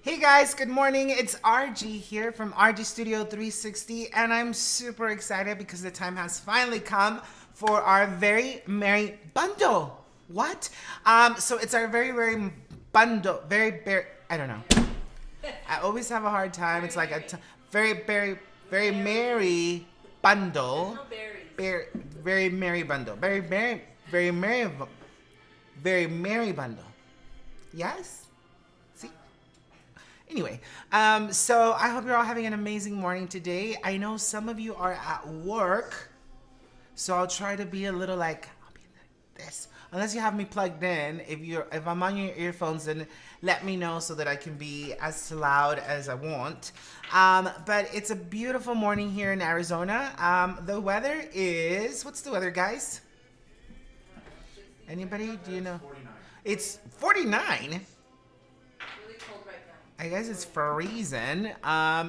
Hey guys, good morning. It's RG here from RG Studio 360, and I'm super excited because the time has finally come for our very merry bundle. What? So it's our very very, I don't know. I always have a hard time. It's like very merry bundle. Very, very merry bundle. Very merry bundle. Yes? See? Anyway, so I hope you're all having an amazing morning today. I know some of you are at work, so I'll try to be a little like I'll be like this. Unless you have me plugged in, if I'm on your earphones, then let me know so that I can be as loud as I want. But it's a beautiful morning here in Arizona. The weather is what's the weather, guys? Anybody? Do you know? It's 49. I guess it's freezing.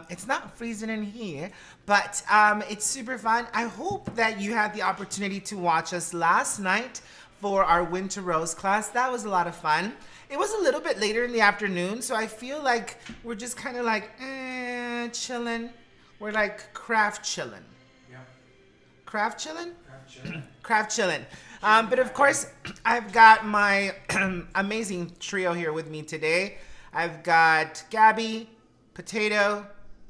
It's not freezing in here, but it's super fun. I hope that you had the opportunity to watch us last night for our Winter Rose class. That was a lot of fun. It was a little bit later in the afternoon, so I feel like we're just kind of like chilling. We're like craft chilling. Yeah. Craft chilling? Craft chilling. Craft chilling. But of course, I've got my amazing trio here with me today. I've got Gabby, Potato,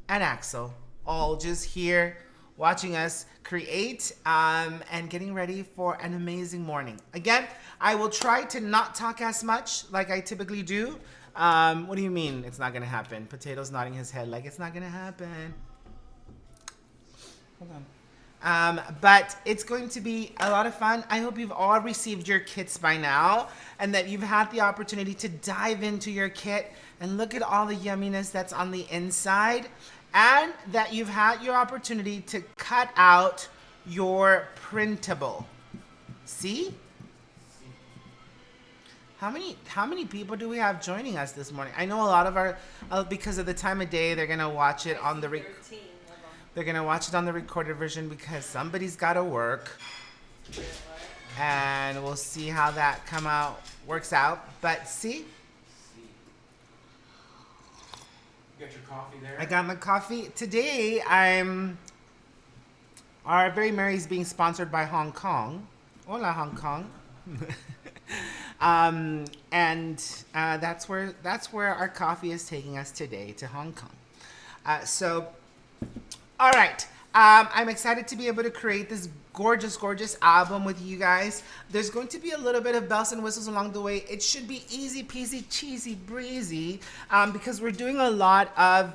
and Axel, all just here watching us create and getting ready for an amazing morning. Again, I will try to not talk as much like I typically do. What do you mean it's not going to happen? Potato's nodding his head like it's not going to happen. Hold on. But it's going to be a lot of fun. I hope you've all received your kits by now and that you've had the opportunity to dive into your kit and look at all the yumminess that's on the inside, and that you've had your opportunity to cut out your printable. See? How many people do we have joining us this morning? I know a lot of our because of the time of day, they're gonna watch it on the they're gonna watch it on the recorded version because somebody's gotta work, and we'll see how that works out. But see, You got your coffee there? I got my coffee today. Our very merry is being sponsored by Hong Kong. Hola, Hong Kong. And that's where our coffee is taking us today, to Hong Kong. All right. I'm excited to be able to create this gorgeous album with you guys. There's going to be a little bit of bells and whistles along the way. It should be easy peasy, cheesy breezy, because we're doing a lot of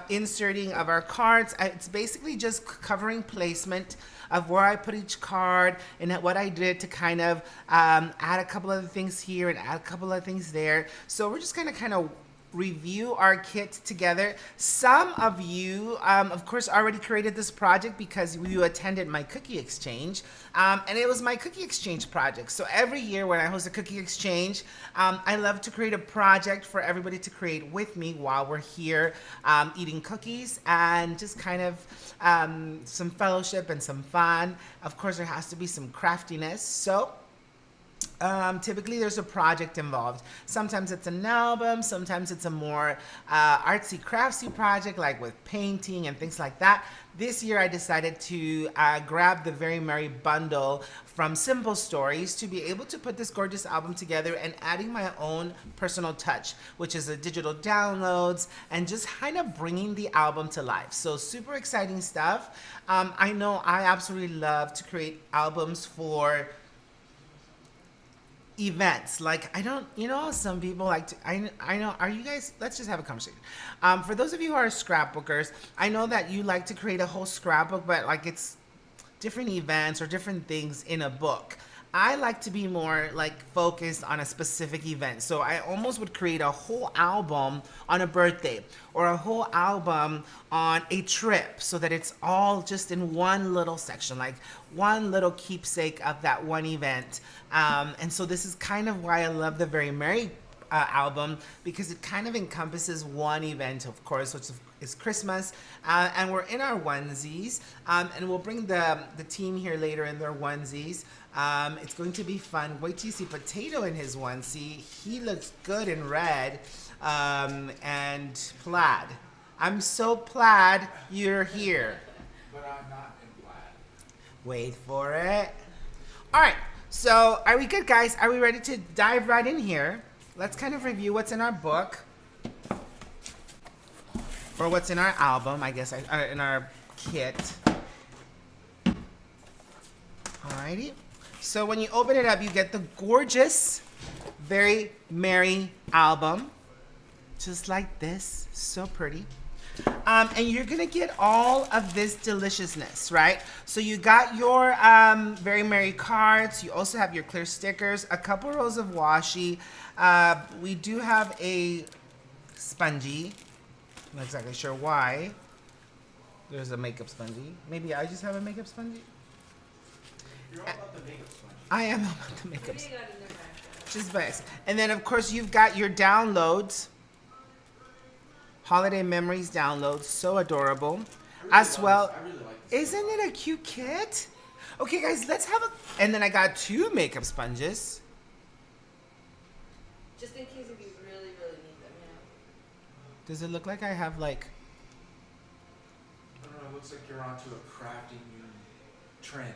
inserting of our cards. It's basically just covering placement of where I put each card and what I did to kind of add a couple of things here and add a couple of things there. So we're just gonna kind of review our kit together. Some of you, of course, already created this project because you attended my cookie exchange, and it was my cookie exchange project. So every year when I host a cookie exchange, I love to create a project for everybody to create with me while we're here eating cookies and just kind of some fellowship and some fun. Of course, there has to be some craftiness. So typically there's a project involved. Sometimes it's an album, sometimes it's a more artsy craftsy project like with painting and things like that. This year I decided to grab the Very Merry bundle from Simple Stories to be able to put this gorgeous album together and adding my own personal touch, which is the digital downloads and just kind of bringing the album to life. So super exciting stuff. I know I absolutely love to create albums for events. Like, I don't, some people like to, I know, are you guys, let's just have a conversation. For those of you who are scrapbookers, I know that you like to create a whole scrapbook, but like it's different events or different things in a book. I like to be more like focused on a specific event. So I almost would create a whole album on a birthday or a whole album on a trip so that it's all just in one little section, like one little keepsake of that one event. And so this is kind of why I love the Very Merry album because it kind of encompasses one event, of course, which is Christmas. And we're in our onesies. And we'll bring the team here later in their onesies. It's going to be fun. Wait till you see Potato in his onesie. He looks good in red and plaid. I'm so plaid you're here. But I'm not in plaid. Wait for it. All right. So, are we good, guys? Are we ready to dive right in here? Let's kind of review what's in our book. Or what's in our album, I guess, in our kit. Alrighty. So, when you open it up, you get the gorgeous, very merry album. Just like this. So pretty. And you're gonna get all of this deliciousness, right? So you got your Very Merry cards. You also have your clear stickers, a couple rows of washi. We do have a spongy. I'm not exactly sure why. There's a makeup spongy. Maybe I just have a makeup spongy. You're all about the makeup sponge. I am about the makeup What do sponge. you got in there, Marsha? Just nice. And then of course you've got your downloads. Holiday Memories downloads, so adorable. As well, I really like this. isn't it a cute kit? Okay, guys, let's have a. And then I got 2 makeup sponges. Just in case if you really need them, you know. Does it look like I have like? I don't know, it looks like you're onto a crafting new trend.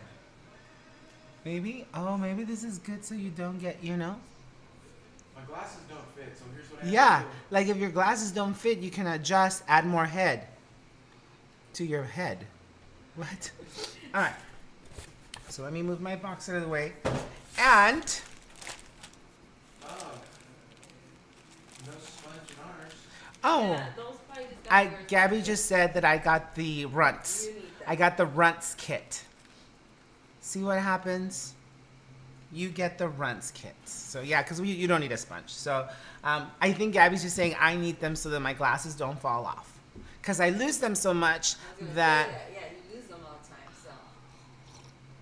Maybe. Oh, maybe this is good so you don't get, you know. My glasses don't fit, so here's what I have Yeah, to do. like if your glasses don't fit, you can adjust, add more head to your head. What? All right. So let me move my box out of the way. And Oh. No sponge in ours. oh, Yeah, those probably just got yours. Gabby just said that I got the runts. You need them. I got the runts kit. See what happens? You get the runts kits. So yeah, because you don't need a sponge. So I think Gabby's just saying I need them so that my glasses don't fall off. Because I lose them so much I was gonna that. say that. Yeah, you lose them all the time, so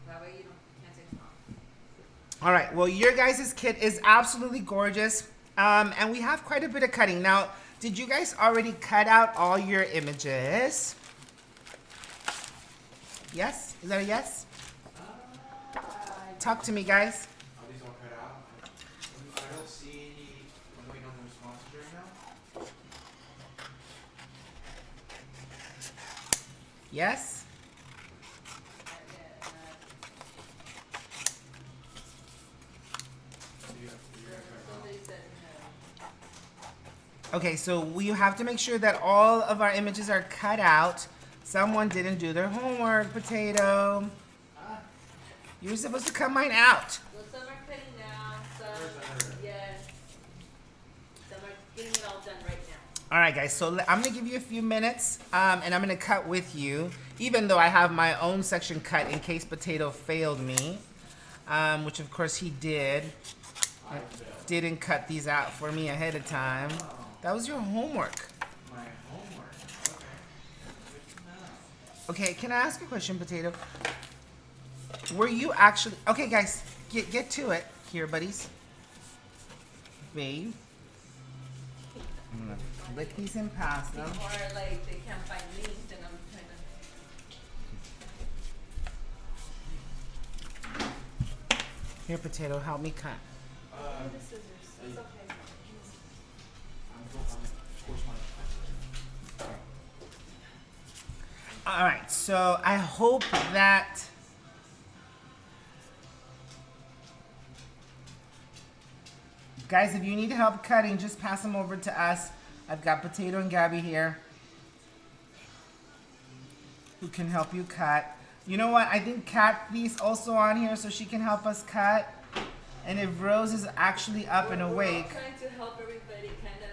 that way you can't take them off. All right. Well, your guys' kit is absolutely gorgeous. And we have quite a bit of cutting. Now, did you guys already cut out all your images? Yes? Is that a yes? Talk to me, guys. Are these all cut out? I don't see any. I'm waiting on the responses right now. Yes? Somebody said no. Okay, so we have to make sure that all of our images are cut out. Someone didn't do their homework, Potato. You were supposed to cut mine out. Well, some are cutting now, some, yes. Some are getting it all done right now. All right, guys, so I'm going to give you a few minutes, and I'm going to cut with you, even though I have my own section cut in case Potato failed me, which, of course, he did. Didn't cut these out for me ahead of time. That was your homework. My homework. Okay. Good to know. Okay, can I ask a question, Potato? Were you actually... Okay, guys, get to it here, buddies. Babe. I'm going to lick these and pass them. Or like they can't find links and I'm trying to. Here, Potato, help me cut. The scissors. It's okay. Of course, my. All right, so I hope that... Guys, if you need help cutting, just pass them over to us. I've got Potato and Gabby here who can help you cut. You know what? I think Kathy's also on here so she can help us cut. And if Rose is actually up and We're all awake, trying to help everybody kind of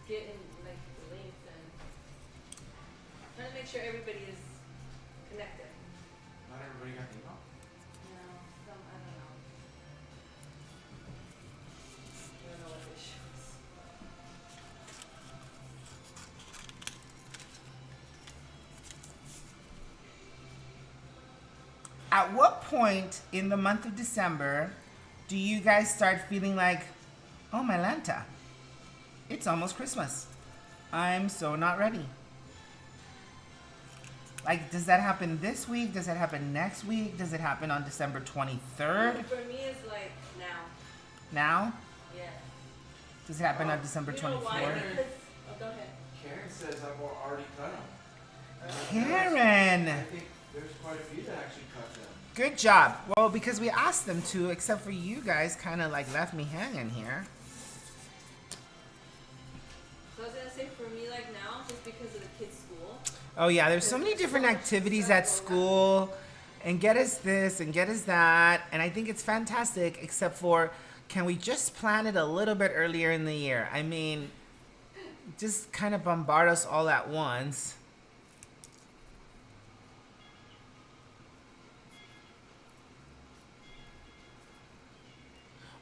get in like the links and trying to make sure everybody is connected. Not everybody got the email. No, some I don't know. I don't know what the issue is. at what point in the month of December do you guys start feeling like, Oh, my Lanta. It's almost Christmas. I'm so not ready. Like, does that happen this week? Does that happen next week? Does it happen on December 23rd? For me, it's like now. Now? Yeah. Does it happen on December You know 24th? why? Because, oh, go ahead. Karen says I've already cut them. Karen! I think there's quite a few that actually cut them. Good job. Well, because we asked them to, except for you guys kind of like left me hanging here. So I was gonna say for me, like now, just because of the kids' school. Oh yeah, there's so many different activities at school, and get us this and get us that, and I think it's fantastic, except for, can we just plan it a little bit earlier in the year? I mean, just kind of bombard us all at once.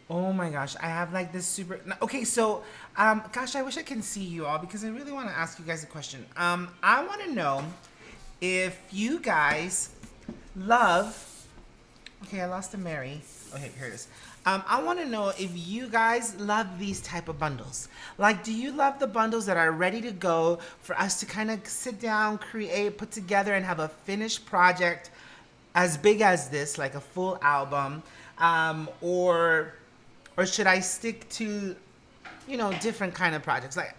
Oh my gosh, I have like this super. Okay, so, gosh, I wish I can see you all because I really want to ask you guys a question. I want to know if you guys love. Okay, I lost a Mary. Okay, here it is. I want to know if you guys love these type of bundles. Like, do you love the bundles that are ready to go for us to kind of sit down, create, put together, and have a finished project as big as this, like a full album, or should I stick to, you know, different kind of projects? Like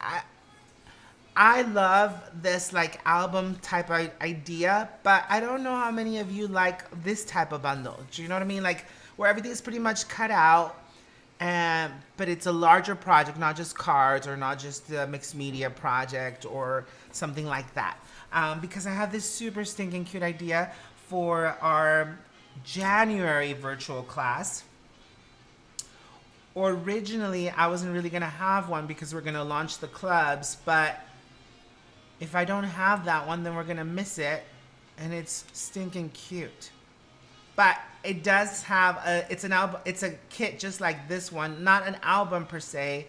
I love this like album type of idea, but I don't know how many of you like this type of bundle. Do you know what I mean? Like where everything's pretty much cut out, and but it's a larger project, not just cards or not just a mixed media project or something like that. Because I have this super stinking cute idea for our January virtual class. Originally, I wasn't really gonna have one because we're gonna launch the clubs, but if I don't have that one, then we're gonna miss it, and it's stinking cute. But it does have it's an album, it's a kit just like this one, not an album per se,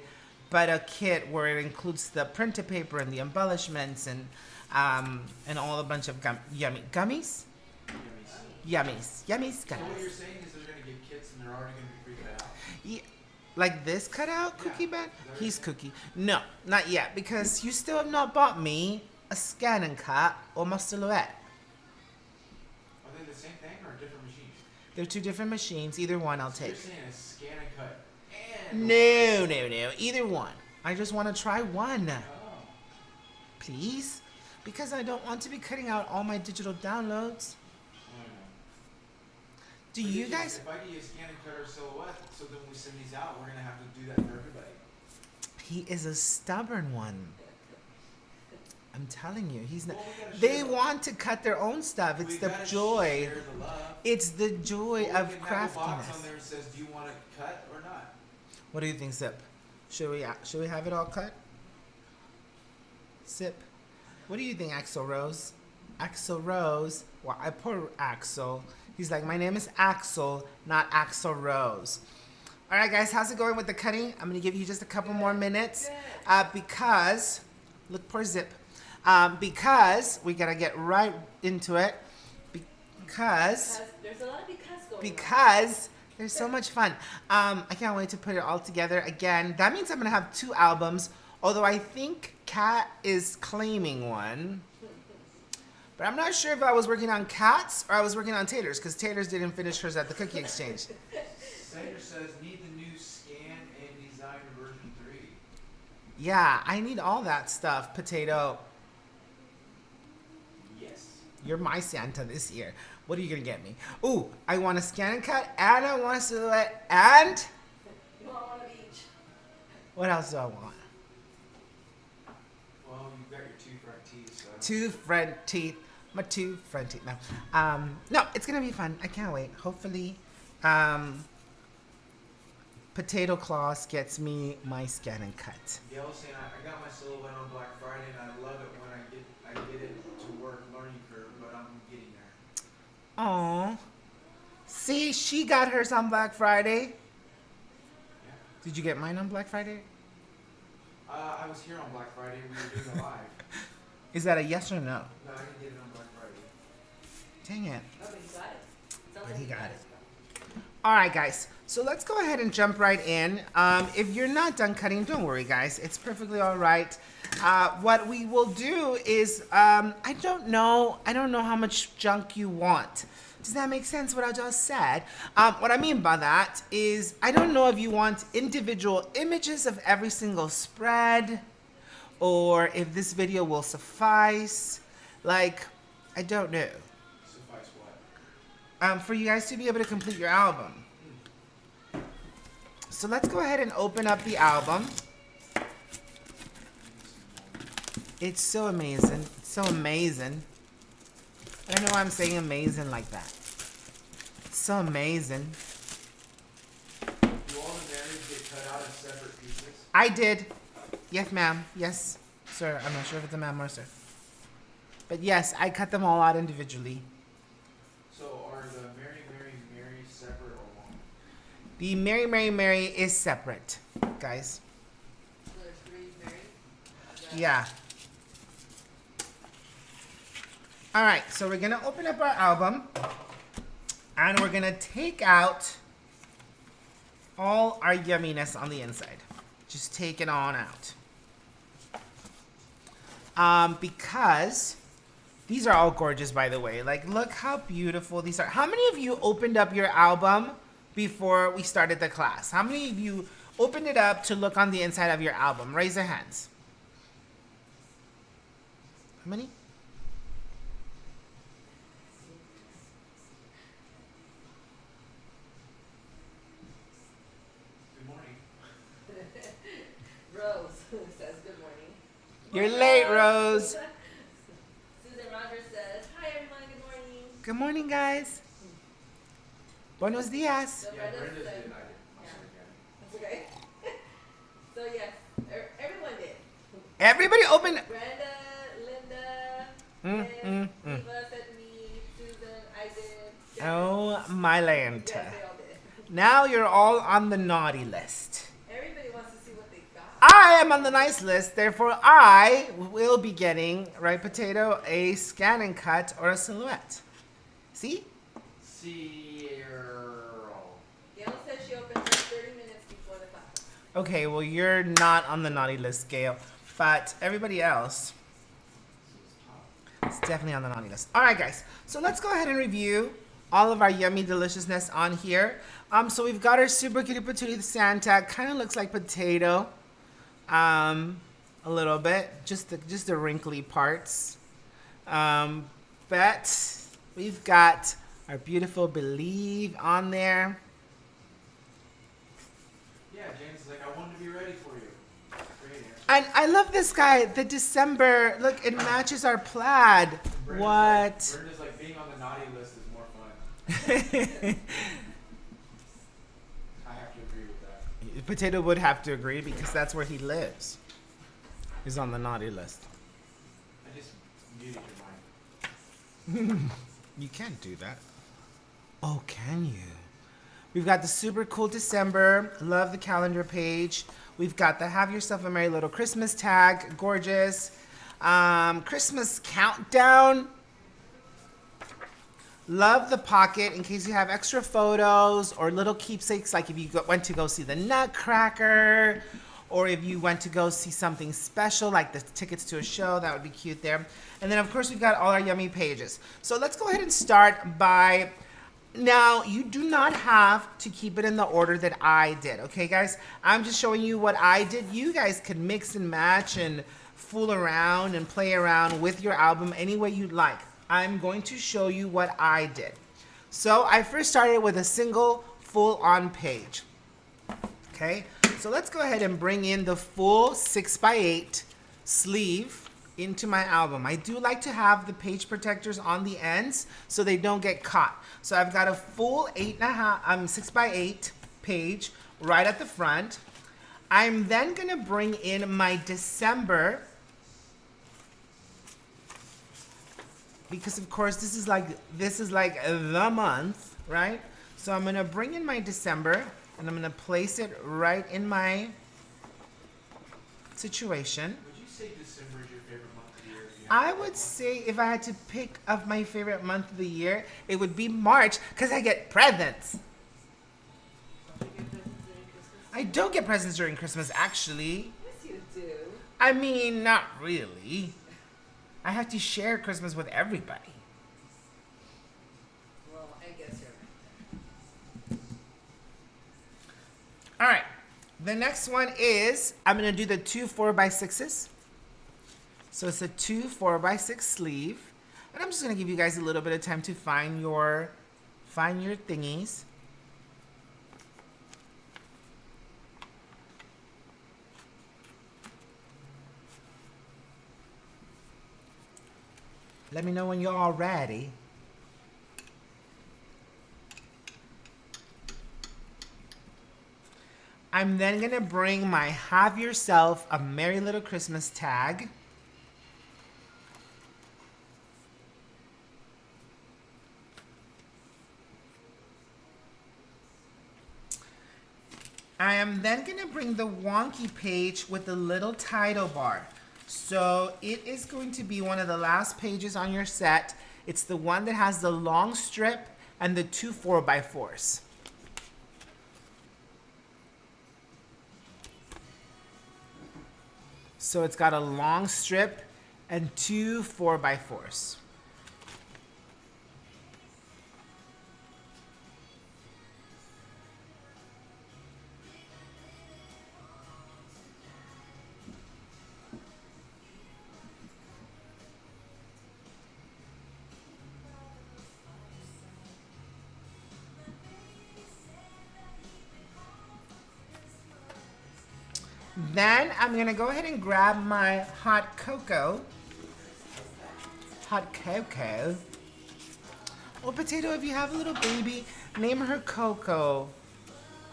but a kit where it includes the printed paper and the embellishments and all a bunch of gummies. Yummies. Yummies, So what gummies. you're saying is they're gonna get kits and they're already gonna be pre-cut out. Yeah, like this cutout cookie Yeah. bag? Is that He's right? cookie. No, not yet, because you still have not bought me a scan and cut or my silhouette. Are they the same thing or different machines? They're two different machines. Either one I'll So take. you're saying a scan and cut and No. Either one. I just want to try one, Oh. please. Because I don't want to be cutting out all my digital downloads. Do But you if guys? If I get you a scan and cut or silhouette, so then when we send these out, we're gonna have to do that for everybody. He is a stubborn one. I'm telling you, he's not. Well, we gotta They share- want to cut their own stuff. It's we the gotta joy. Share the love. It's the joy Well, of we can have a box on craftiness. there that says, "Do you want to cut or not?" What do you think, Sip? Should we have it all cut? Sip. What do you think, Axel Rose? Axel Rose. Well, I poor Axel. He's like, my name is Axel, not Axel Rose. All right, guys, how's it going with the cutting? I'm gonna give you just a couple more minutes because look, poor Zip. Because we gotta get right into it. Because There's a lot of because going on. because there's so much fun. I can't wait to put it all together again. That means I'm gonna have 2 albums, although I think Kat is claiming one. But I'm not sure if I was working on Kat's or I was working on Taylor's, because Taylor's didn't finish hers at the Cookie Exchange. Sager says, "Need the new scan and design version 3." Yeah, I need all that stuff, Potato. Yes. You're my Santa this year. What are you gonna get me? Ooh, I want a scan and cut, and I want a silhouette, and You want one of each. what else do I want? Well, you've got your 2 front teeth, so. 2 front teeth. My 2 front teeth. No. No, it's gonna be fun. I can't wait. Hopefully, Potato Claus gets me my scan and cut. Gail was saying, I got my silhouette on Black Friday, and I love it when I get it to work learning curve, but I'm getting there. Aw. See, she got hers on Black Friday. Yeah. Did you get mine on Black Friday? I was here on Black Friday. We were doing a live. Is that a yes or no? No, I didn't get it on Black Friday. Dang it. Oh, but he got it. Sounds But like he got it. it. All right, guys. So let's go ahead and jump right in. If you're not done cutting, don't worry, guys. It's perfectly all right. What we will do is, I don't know how much junk you want. Does that make sense what I just said? What I mean by that is, I don't know if you want individual images of every single spread, or if this video will suffice. Like, I don't know. Suffice what? For you guys to be able to complete your album. So let's go ahead and open up the album. It's so amazing. It's so amazing. I don't know why I'm saying amazing like that. It's so amazing. Do all the marriage get cut out in separate pieces? I did. Yes, ma'am. Yes, sir. I'm not sure if it's a ma'am or sir. But yes, I cut them all out individually. So are the Mary, Mary, Mary separate or one? The Mary, Mary, Mary is separate, guys. So there's 3 Mary. Yeah. All right, so we're gonna open up our album and we're gonna take out all our yumminess on the inside. Just take it on out. Because these are all gorgeous, by the way. Like, look how beautiful these are. How many of you opened up your album before we started the class? How many of you opened it up to look on the inside of your album? Raise your hands. How many? Good morning. Rose says good morning. You're late, Rose. Susan Rogers says, hi everyone, good morning. Good morning, guys. Buenos dias. So Yeah, Brenda Brenda said, did. I did. I'm Yeah. sorry, again. that's okay. So yes, everyone did. Everybody open. Brenda, Linda, Mm, Liz, mm, mm. Eva said me, Susan, I did. Oh, my land. Yes, they all did. Now you're all on the naughty list. Everybody wants to see what they got. I am on the nice list, therefore I will be getting, right, Potato, a scan and cut or a silhouette. See? Cyril. Gail said she opened just 30 minutes before the class. Okay, well, you're not on the naughty list, Gail, but everybody else is definitely on the naughty list. All right, guys, so let's go ahead and review all of our yummy deliciousness on here. So we've got our super cutie patootie Santa. Kind of looks like potato, a little bit, just the wrinkly parts. But we've got our beautiful Believe on there. Yeah, James is like, I wanted to be ready for you. Great answer. And I love this guy, the December. Look, it matches our plaid. Brenda's What? Like, Brenda's like, being on the naughty list is more fun. I have to agree with that. Potato would have to agree because that's where he lives. He's on the naughty list. I just muted your mic. You can't do that. Oh, can you? We've got the super cool December. Love the calendar page. We've got the Have Yourself a Merry Little Christmas tag. Gorgeous. Christmas countdown. Love the pocket in case you have extra photos or little keepsakes, like if you went to go see the Nutcracker, or if you went to go see something special like the tickets to a show. That would be cute there. And then of course we've got all our yummy pages. So let's go ahead and start by, now you do not have to keep it in the order that I did, okay guys? I'm just showing you what I did. You guys can mix and match and fool around and play around with your album any way you'd like. I'm going to show you what I did. So I first started with a single full-on page. Okay, so let's go ahead and bring in the full 6x8 sleeve into my album. I do like to have the page protectors on the ends so they don't get caught. So I've got a full 6x8 page right at the front. I'm then gonna bring in my December, because of course this is like the month, right? So I'm gonna bring in my December and I'm gonna place it right in my situation. Would you say December is your favorite month of the year? If you had I to would pick say if I had to pick of my favorite month of the year, it would be March because I get presents. one? I don't get presents during Christmas, actually. Yes, you do. I mean, not really. I have to share Christmas with everybody. Well, I guess you're right. All right. The next one is I'm going to do the 2 4x6s. So it's a 2 4x6 sleeve. And I'm just going to give you guys a little bit of time to find your thingies. Let me know when you're all ready. I'm then gonna bring my Have Yourself a Merry Little Christmas tag. I am then gonna bring the wonky page with the little title bar. So it is going to be one of the last pages on your set. It's the one that has the long strip and the 2 4x4s. So it's got a long strip and 2 4x4s. Then I'm gonna go ahead and grab my hot cocoa. Hot cocoa. Oh, Potato, if you have a little baby, name her Coco.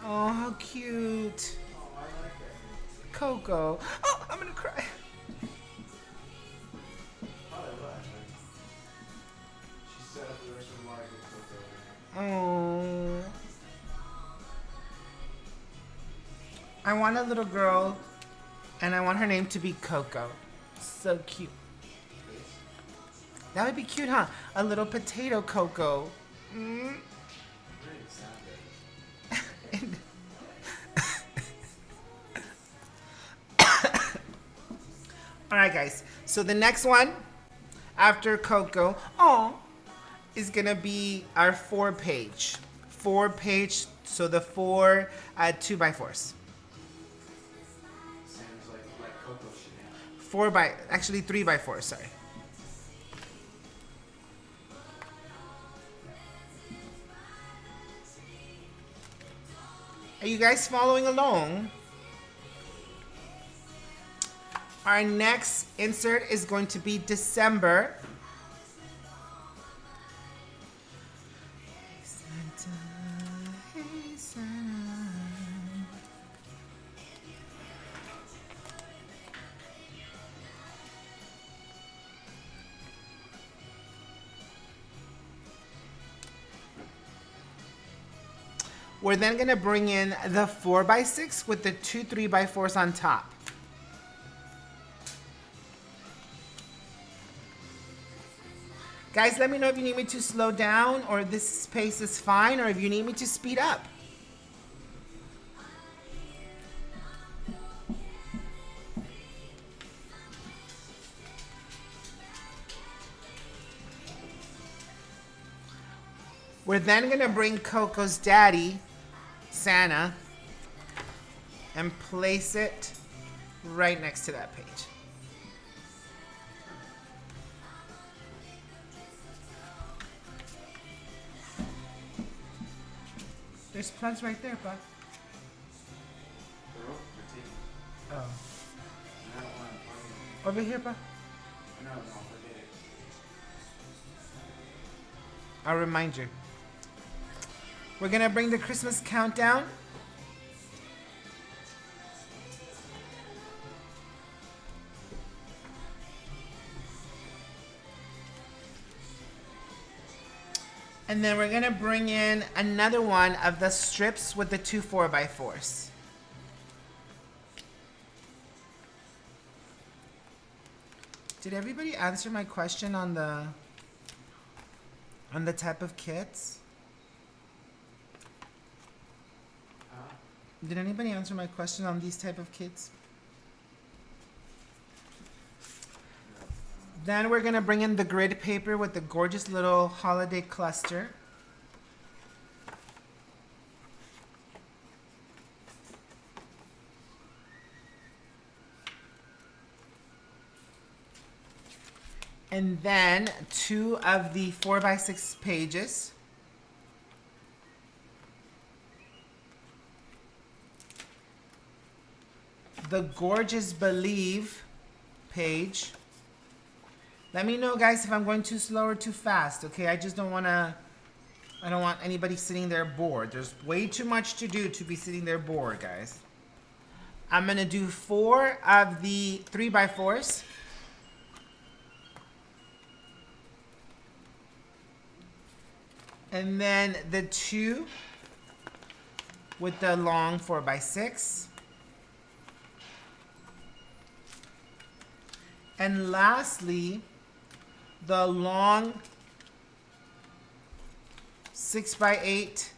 Oh, how cute. Oh, I like that. Coco. Oh, I'm gonna cry. Probably will, actually. She set up the rest of the life with Coco. Oh. I want a little girl, and I want her name to be Coco. So cute. That would be cute, huh? A little potato Coco. Mm. All right, guys. So the next one after Coco, is gonna be our 4-page. 4-page. So the 4 2x4s. Sounds like Coco should have. 3x4. Sorry. Are you guys following along? Our next insert is going to be December. Hey Santa, hey Santa. We're then gonna bring in the 4x6 with the 2 3x4s on top. Guys, let me know if you need me to slow down or this pace is fine or if you need me to speed up. We're then gonna bring Coco's daddy, Santa, and place it right next to that page. There's plugs right there, bud. The rope you're taking. Oh. And I don't want to plug it. Over here, bud. No, forget it. I'll remind you. We're gonna bring the Christmas countdown. And then we're gonna bring in another one of the strips with the 2 4x4s. Did everybody answer my question on the type of kits? Huh? Did anybody answer my question on these type of kits? Then we're gonna bring in the grid paper with the gorgeous little holiday cluster. And then 2 of the 4x6 pages. The gorgeous Believe page. Let me know, guys, if I'm going too slow or too fast, okay? I just don't want anybody sitting there bored. There's way too much to do to be sitting there bored, guys. I'm gonna do 4 of the 3x4s. And then the 2 with the long 4x6. And lastly, the long 6x8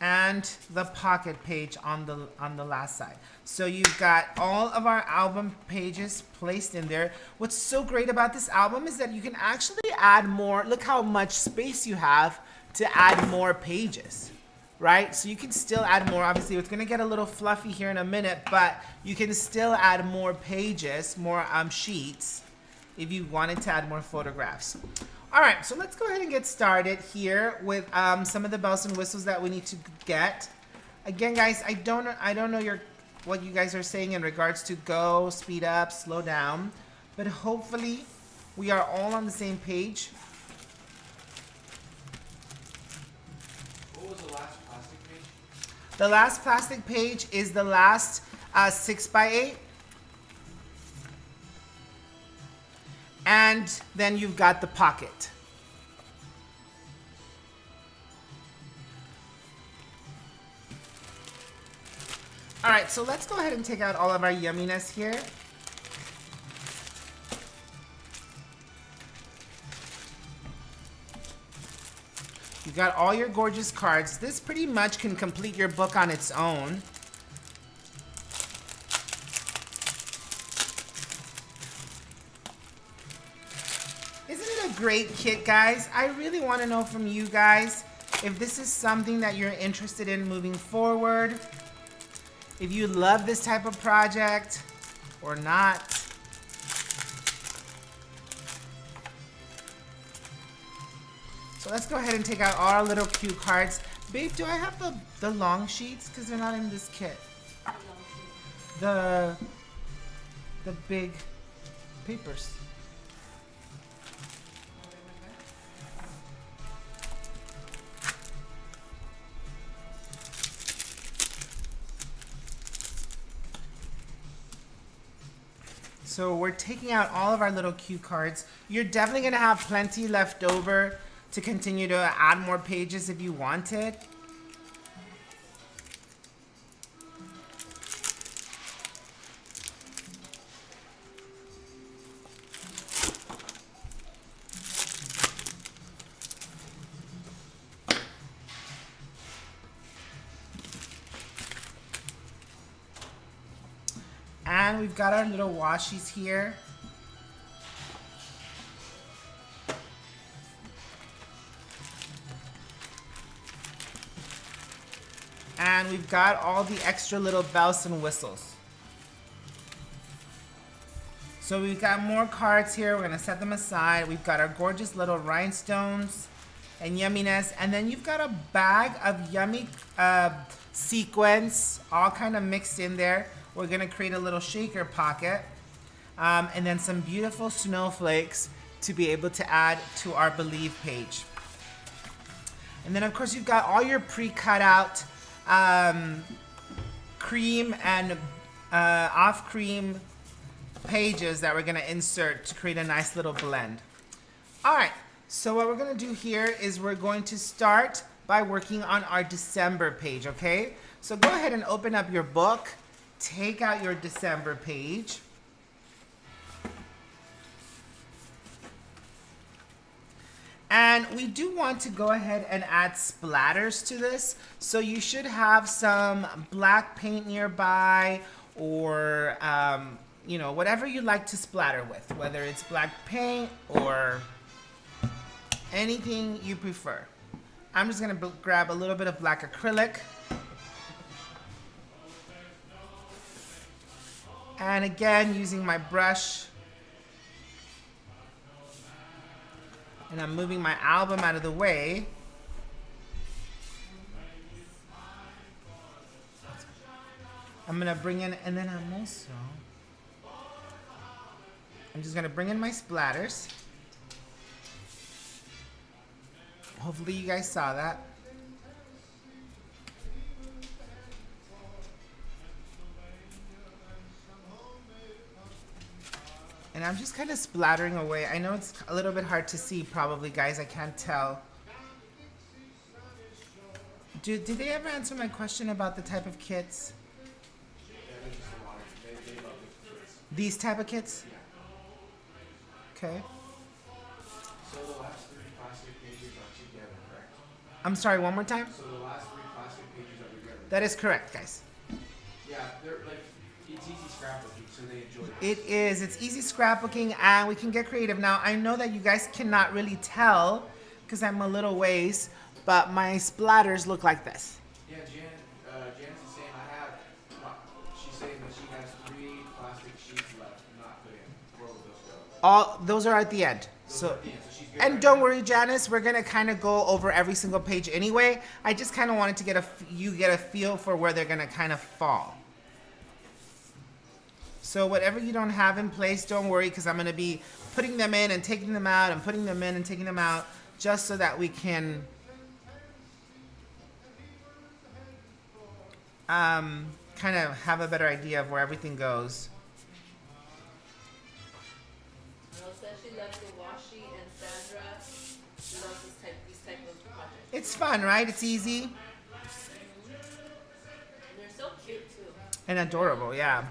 and the pocket page on the last side. So you've got all of our album pages placed in there. What's so great about this album is that you can actually add more. Look how much space you have to add more pages, right? So you can still add more. Obviously, it's gonna get a little fluffy here in a minute, but you can still add more pages, more sheets, if you wanted to add more photographs. All right, so let's go ahead and get started here with some of the bells and whistles that we need to get. Again, guys, I don't know what you guys are saying in regards to go, speed up, slow down, but hopefully we are all on the same page. What was the last plastic page? The last plastic page is the last 6x8. And then you've got the pocket. All right, so let's go ahead and take out all of our yumminess here. You got all your gorgeous cards. This pretty much can complete your book on its own. Isn't it a great kit, guys? I really want to know from you guys if this is something that you're interested in moving forward, if you love this type of project or not. So let's go ahead and take out all our little cue cards. Babe, do I have the long sheets? Because they're not in this kit. The big papers. So we're taking out all of our little cue cards. You're definitely gonna have plenty left over to continue to add more pages if you wanted. And we've got our little washies here. And we've got all the extra little bells and whistles. So we've got more cards here. We're gonna set them aside. We've got our gorgeous little rhinestones and yumminess. And then you've got a bag of yummy sequins, all kind of mixed in there. We're gonna create a little shaker pocket. And then some beautiful snowflakes to be able to add to our Believe page. And then of course you've got all your pre-cut out cream and off cream pages that we're gonna insert to create a nice little blend. All right, so what we're gonna do here is we're going to start by working on our December page, okay? So go ahead and open up your book, take out your December page. And we do want to go ahead and add splatters to this. So you should have some black paint nearby or, you know, whatever you like to splatter with, whether it's black paint or anything you prefer. I'm just gonna grab a little bit of black acrylic. And again, using my brush. And I'm moving my album out of the way. I'm gonna bring in, and then I'm just gonna bring in my splatters. Hopefully you guys saw that. And I'm just kind of splattering away. I know it's a little bit hard to see probably, guys. I can't tell. Did they ever answer my question about the type of kits? Yeah, they're just a lot of, they love the kids. These type of kits? Yeah. Okay. So the last 3 plastic pages are together, correct? I'm sorry, one more time? So the last 3 plastic pages are together. That is correct, guys. Yeah, they're like, it's easy scrapbooking, so they enjoy it. It is. It's easy scrapbooking and we can get creative. Now, I know that you guys cannot really tell because I'm a little ways, but my splatters look like this. Yeah, Jan's the same. She's saying that she has 3 plastic sheets left not put in. Where will those go? All those are at the end. Those So, are at the end, so she's good and right don't now. worry, Janice, we're gonna kind of go over every single page anyway. I just kind of wanted to get a feel for where they're gonna kind of fall. So whatever you don't have in place, don't worry, because I'm gonna be putting them in and taking them out and putting them in and taking them out, just so that we can kind of have a better idea of where everything goes. Mel says she loves the washi, and Sandra loves these type of projects. It's fun, right? It's easy And they're so cute too. and adorable, yeah.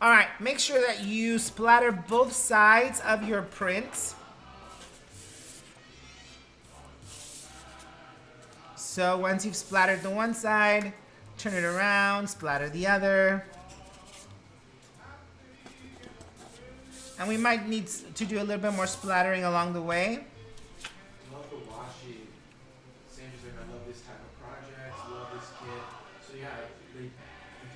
All right, make sure that you splatter both sides of your prints. So once you've splattered the one side, turn it around, splatter the other. And we might need to do a little bit more splattering along the way. Love the washi. Sandra's like, I love this type of projects, love this kit. So yeah, the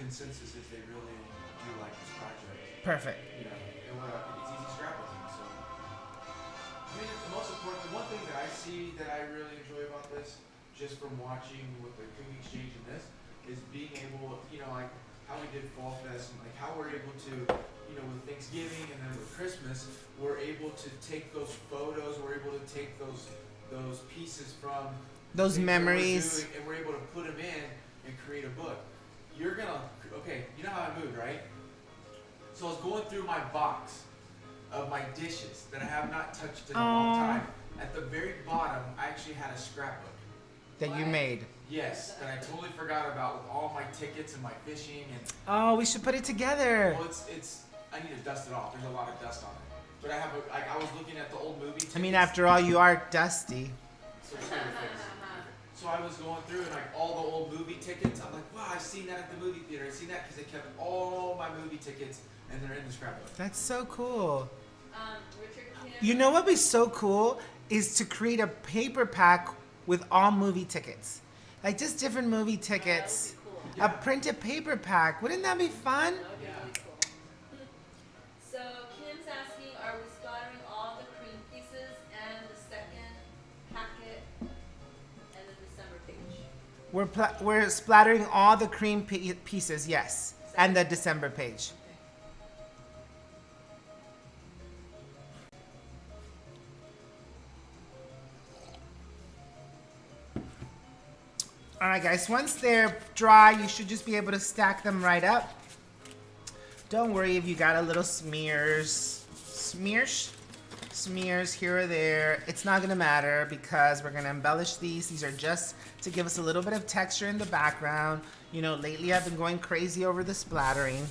consensus is they really do like this project. Perfect. You know, and it's easy scrapbooking. So, I mean, the most important, the one thing that I see that I really enjoy about this, just from watching with the Cooking Exchange and this, is being able, you know, like how we did Fall Fest and like how we're able to, you know, with Thanksgiving and then with Christmas, we're able to take those photos, we're able to take those pieces from Those things that we're memories. doing, and we're able to put them in and create a book. You're gonna, okay, you know how I moved, right? So I was going through my box of my dishes that I have not touched in a long Aw. time. At the very bottom, I actually had a scrapbook. That you made. Yes, that I totally forgot about with all my tickets and my fishing and Oh, we should put it together. well, it's I need to dust it off. There's a lot of dust on it. But I have I was looking at the old movie tickets. I mean, after all, you are dusty. So it's very famous. So I was going through and like all the old movie tickets. I'm like, wow, I've seen that at the movie theater. I've seen that because they kept all my movie tickets and they're in the scrapbook. That's so cool. Richard Kim. You know what would be so cool is to create a paper pack with all movie tickets. Like just different movie tickets. That would be Yeah. A printed paper pack. Wouldn't that be fun? cool. That would be really cool. So Kim's asking, are we splattering all the cream pieces and the second packet and the December page? We're splattering all the cream pieces, yes. And the December page. All right, guys, once they're dry, you should just be able to stack them right up. Don't worry if you got a little smears here or there. It's not gonna matter because we're gonna embellish these. These are just to give us a little bit of texture in the background. You know, lately I've been going crazy over the splattering.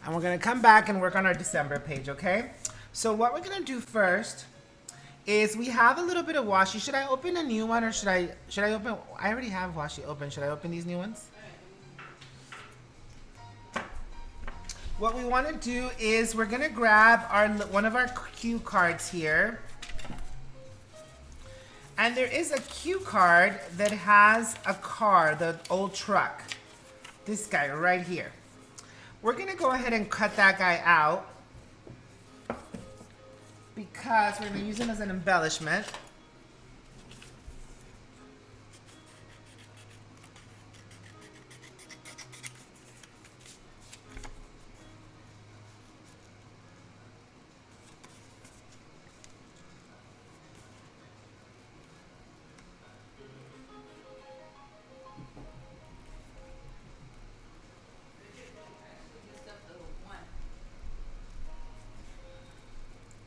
And we're gonna come back and work on our December page, okay? So what we're gonna do first is we have a little bit of washi. Should I open a new one or should I open? I already have washi open. Should I open these new ones? What we want to do is we're gonna grab one of our cue cards here, and there is a cue card that has a car, the old truck. This guy right here. We're gonna go ahead and cut that guy out because we're gonna use him as an embellishment.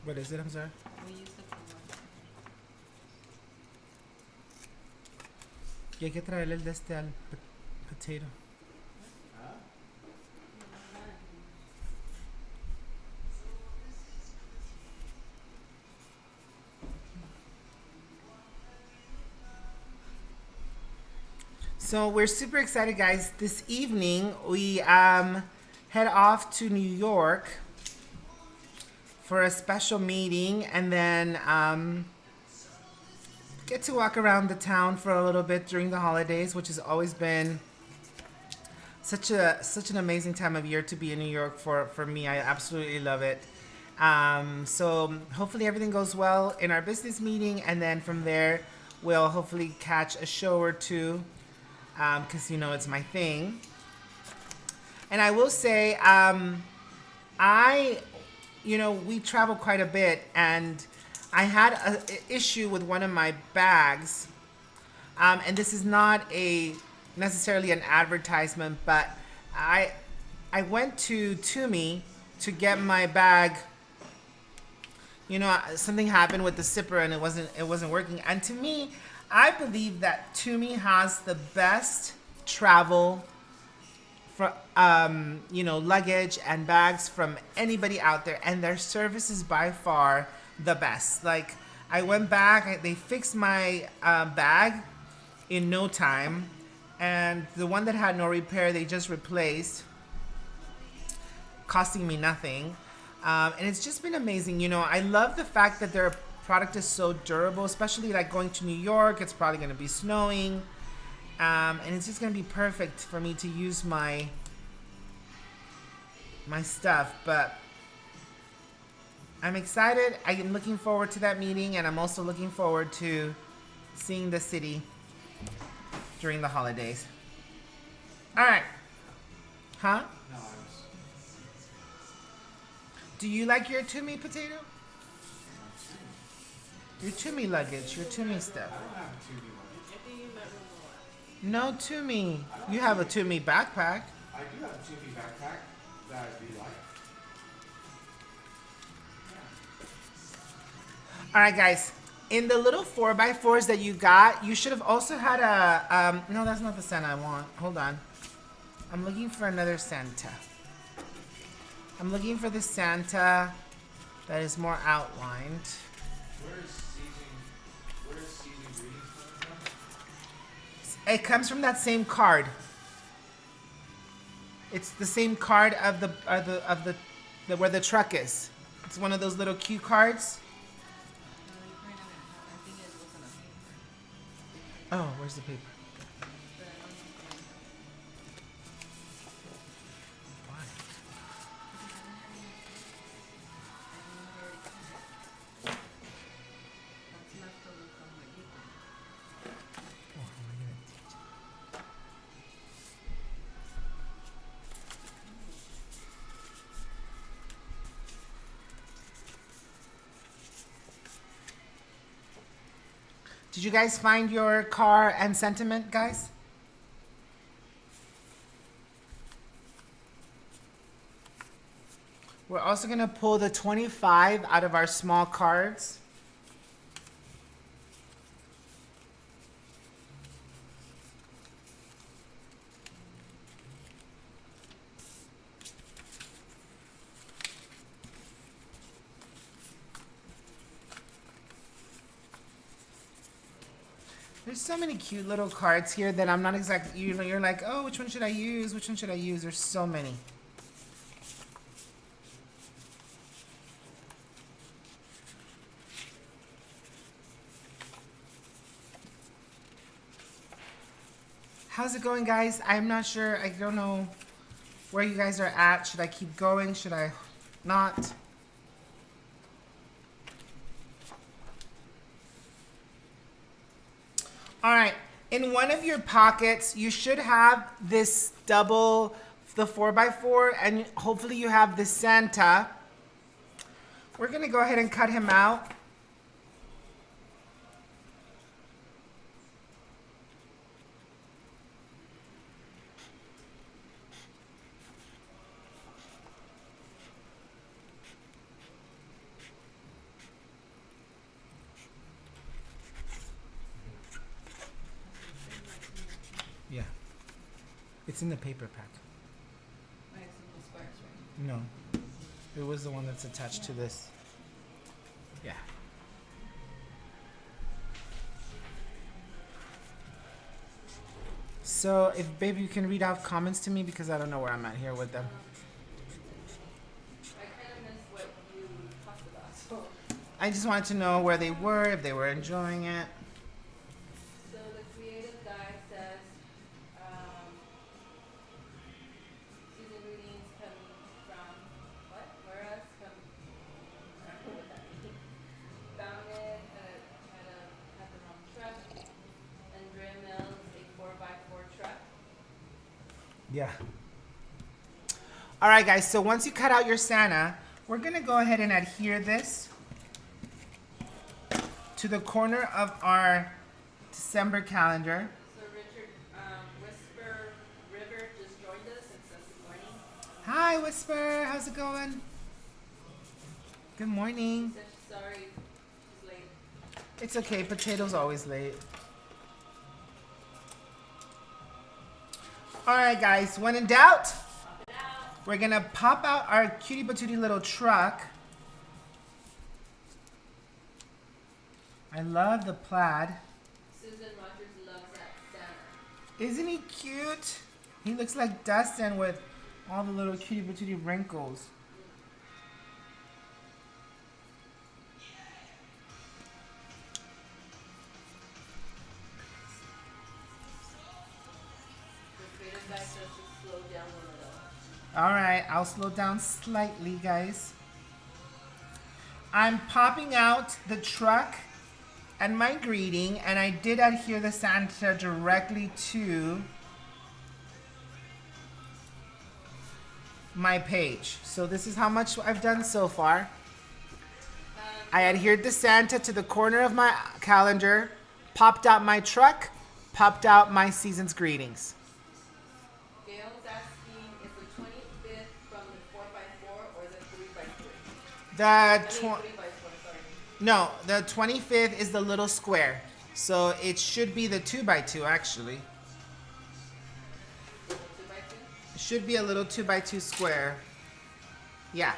What is it? I'm sorry. Y hay que traerle el de este al potato. So we're super excited, guys. This evening we head off to New York for a special meeting, and then get to walk around the town for a little bit during the holidays, which has always been such an amazing time of year to be in New York for me. I absolutely love it. So hopefully everything goes well in our business meeting, and then from there we'll hopefully catch a show or two, because you know it's my thing. And I will say, we travel quite a bit, and I had an issue with one of my bags, and this is not necessarily an advertisement, but I went to Tumi to get my bag. You know, something happened with the zipper and it wasn't working. And to me, I believe that Tumi has the best travel for luggage and bags from anybody out there, and their service is by far the best. Like, I went back, they fixed my bag in no time, and the one that had no repair they just replaced, costing me nothing. And it's just been amazing. You know, I love the fact that their product is so durable, especially like going to New York. It's probably going to be snowing. And it's just going to be perfect for me to use my stuff. But I'm excited. I am looking forward to that meeting, and I'm also looking forward to seeing the city during the holidays. All right. Huh? No, Do you like your Tumi potato? Your Tumi luggage, your Tumi stuff. I don't have a Tumi luggage. No Tumi. You have a Tumi backpack. I do have a Tumi backpack that I do like. All right, guys. In the little 4x4s that you got, you should have also had a. No, that's not the Santa I want. Hold on. I'm looking for another Santa. I'm looking for the Santa that is more outlined. Where is season greetings coming from? It comes from that same card. It's the same card of the where the truck is. It's one of those little cue cards. Oh, where's the paper? Why? Oh, how am I gonna teach it? Did you guys find your car and sentiment, guys? We're also gonna pull the 25 out of our small cards. There's so many cute little cards here that I'm not exactly, you know, you're like, oh, which one should I use? Which one should I use? There's so many. How's it going, guys? I'm not sure. I don't know where you guys are at. Should I keep going? Should I not? All right. In one of your pockets, you should have this double, the 4x4, and hopefully you have the Santa. We're going to go ahead and cut him out. Yeah. It's in the paper pack. No. It was the one that's attached to this. Yeah. So if baby you can read off comments to me because I don't know where I'm at here with them. I kind of missed what you talked about. So, I just wanted to know where they were, if they were enjoying it. so the creative guy says, season greetings come from what? Whereas come, I don't know what that means. Found it at the wrong truck. Andrea Mills, a 4x4 truck. Yeah. All right, guys. So once you cut out your Santa, we're going to go ahead and adhere this to the corner of our December calendar. So Richard, Whisper River just joined us and says good morning. Hi, Whisper. How's it going? Good morning. Says she's sorry she's late. It's okay. Potato's always late. All right, guys. When in doubt, Pop it out. we're going to pop out our cutie patootie little truck. I love the plaid. Susan Rogers loves that Santa. Isn't he cute? He looks like Dustin with all the little cutie patootie wrinkles. The creative guy says to slow down a little. All right, I'll slow down slightly, guys. I'm popping out the truck and my greeting, and I did adhere the Santa directly to my page. So this is how much I've done so far. I adhered the Santa to the corner of my calendar, popped out my truck, popped out my season's greetings. Gail's asking is the 25th from the 4x4 or the 3x3? The I mean, tw- 3x4, sorry. No, the 25th is the little square. So it should be the 2x2 actually. 2x2? It should be a little 2x2 square. Yeah.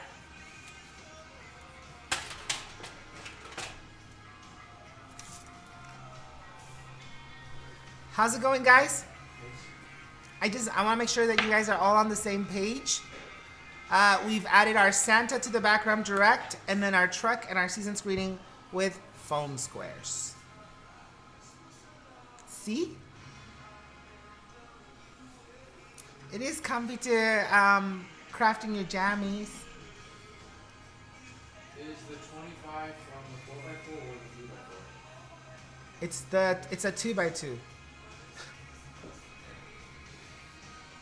How's it going, guys? I want to make sure that you guys are all on the same page. We've added our Santa to the background direct, and then our truck and our season's greeting with foam squares. See? It is comfy to crafting your jammies. Is the 25 from the 4x4 or the 3x4? It's a 2x2.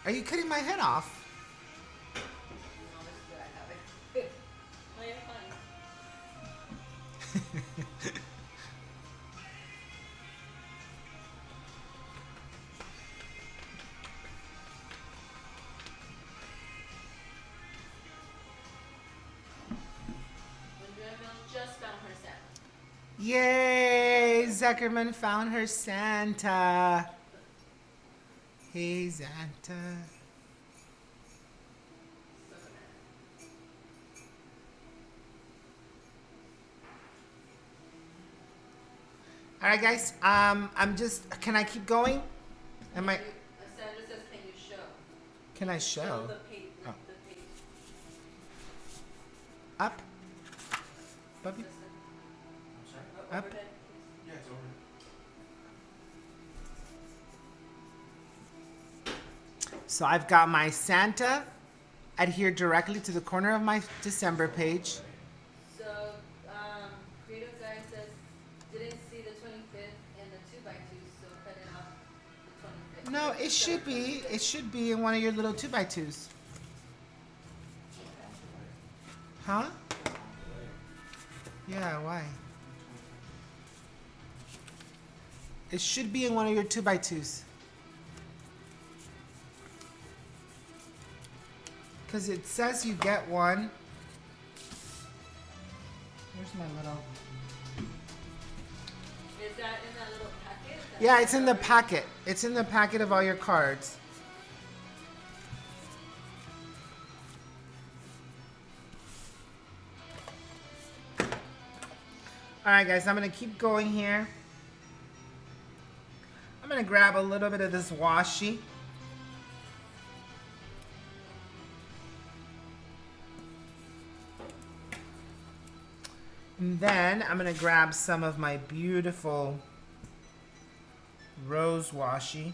Are you cutting my head off? Oh, you're fine. Andrea Mills just found her Santa. Yay! Zuckerman found her Santa. Hey, Santa. All right, guys. Can I keep going? Am I? Sandra says, can you show? Can I show? The page. Oh. The page. Up. Bubby. I'm sorry? Up. Overhead. Yeah, it's over. So I've got my Santa adhered directly to the corner of my December page. So, Creative Guy says, didn't see the 25th and the 2x2, so cut it off the 25th. No, it should be. It should be in one of your little 2x2s. Huh? Yeah, why? It should be in one of your 2x2s. Because it says you get one. Where's my little... Is that in that little packet? Yeah, it's in the packet. It's in the packet of all your cards. Alright guys, I'm going to keep going here. I'm going to grab a little bit of this washi. And then I'm going to grab some of my beautiful rose washi.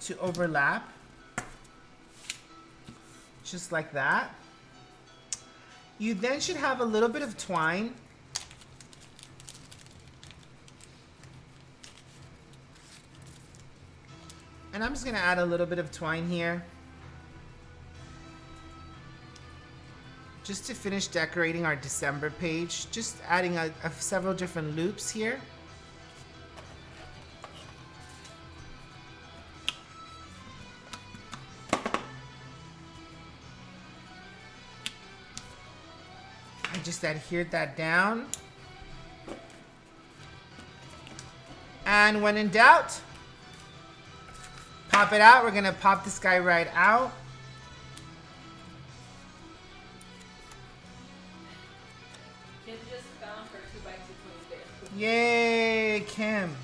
To overlap. Just like that. You then should have a little bit of twine. And I'm just going to add a little bit of twine here. Just to finish decorating our December page. Just adding several different loops here. I just adhered that down. And when in doubt, pop it out. We're gonna pop this guy right out. Kim just found her 2x2 25th. Yay, Kim.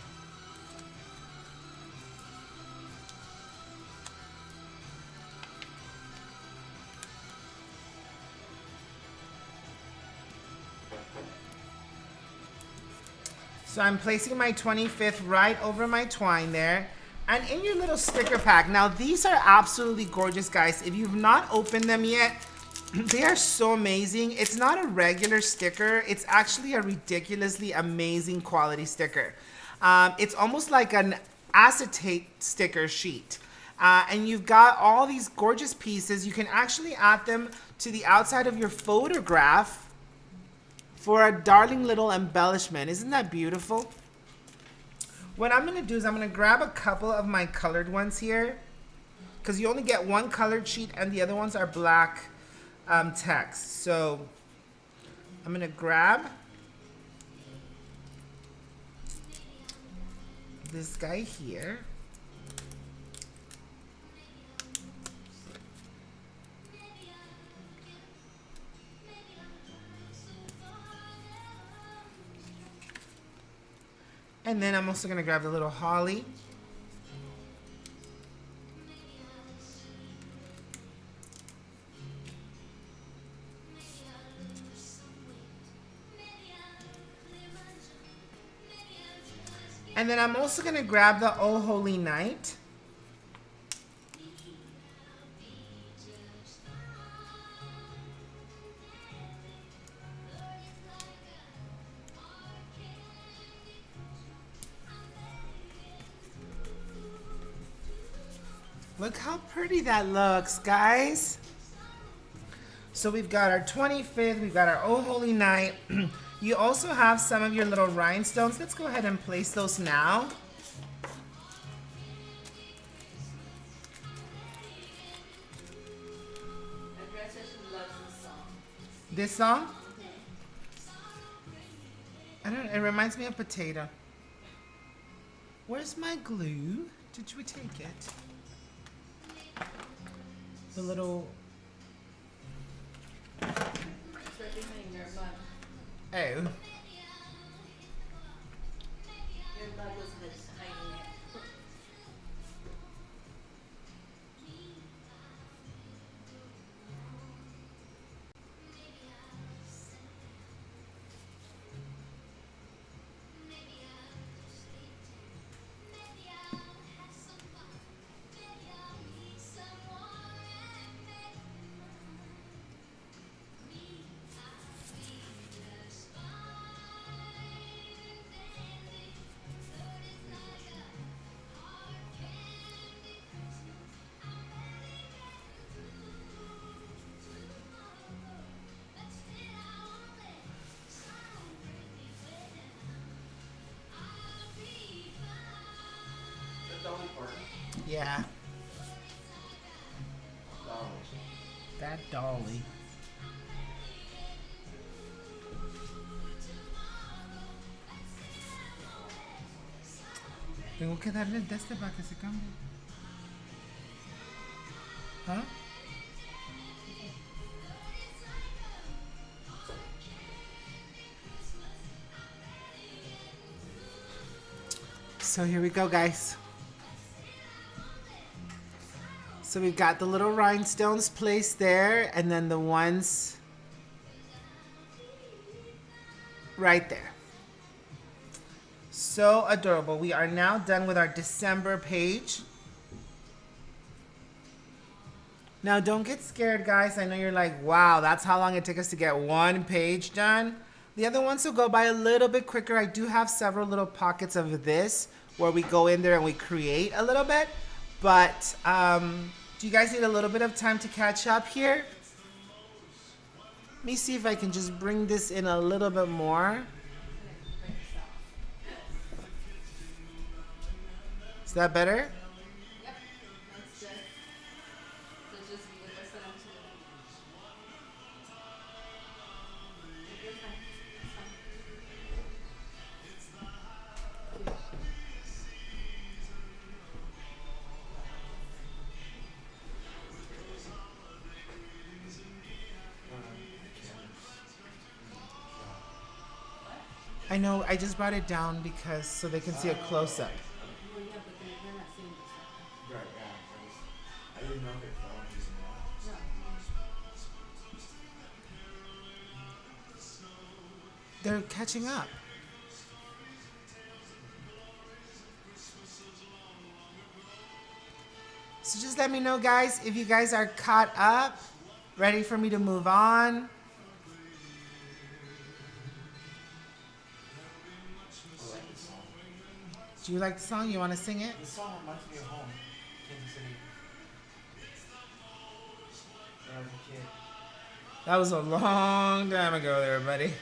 So I'm placing my 25th right over my twine there. And in your little sticker pack, now these are absolutely gorgeous, guys. If you've not opened them yet, they are so amazing. It's not a regular sticker. It's actually a ridiculously amazing quality sticker. It's almost like an acetate sticker sheet. And you've got all these gorgeous pieces. You can actually add them to the outside of your photograph for a darling little embellishment. Isn't that beautiful? What I'm gonna do is I'm gonna grab a couple of my colored ones here, because you only get one colored sheet and the other ones are black text. So I'm gonna grab this guy here. And then I'm also gonna grab the little holly. And then I'm also gonna grab the Oh Holy Night. Look how pretty that looks, guys. So we've got our 25th, we've got our Oh Holy Night. You also have some of your little rhinestones. Let's go ahead and place those now. Andrea says she loves this song. This song? It reminds me of potato. Where's my glue? Did we take it? The little. It's right behind your mug. Oh. Your mug was just hiding it. The Dolly Parton. Yeah. Dolly. That dolly. Tengo que darle el teste para que se cambie. ¿Ah? So here we go, guys. So we've got the little rhinestones placed there, and then the ones right there. So adorable. We are now done with our December page. Now don't get scared, guys. I know you're like, wow, that's how long it took us to get one page done. The other ones will go by a little bit quicker. I do have several little pockets of this where we go in there and we create a little bit. But do you guys need a little bit of time to catch up here? Let me see if I can just bring this in a little bit more. Is that better? Yep, that's good. So just listen up to it. You're fine. It's fine. I know, I just brought it down because so they can see a close-up. Well, yeah, but they're not seeing the stuff. Right, yeah. I didn't know if it fell on using that. No. They're catching up. So just let me know, guys, if you guys are caught up, ready for me to move on. I like this song. Do you like the song? You want to sing it? This song reminds me of home. Kansas City. When I was a kid. That was a long time ago there, buddy.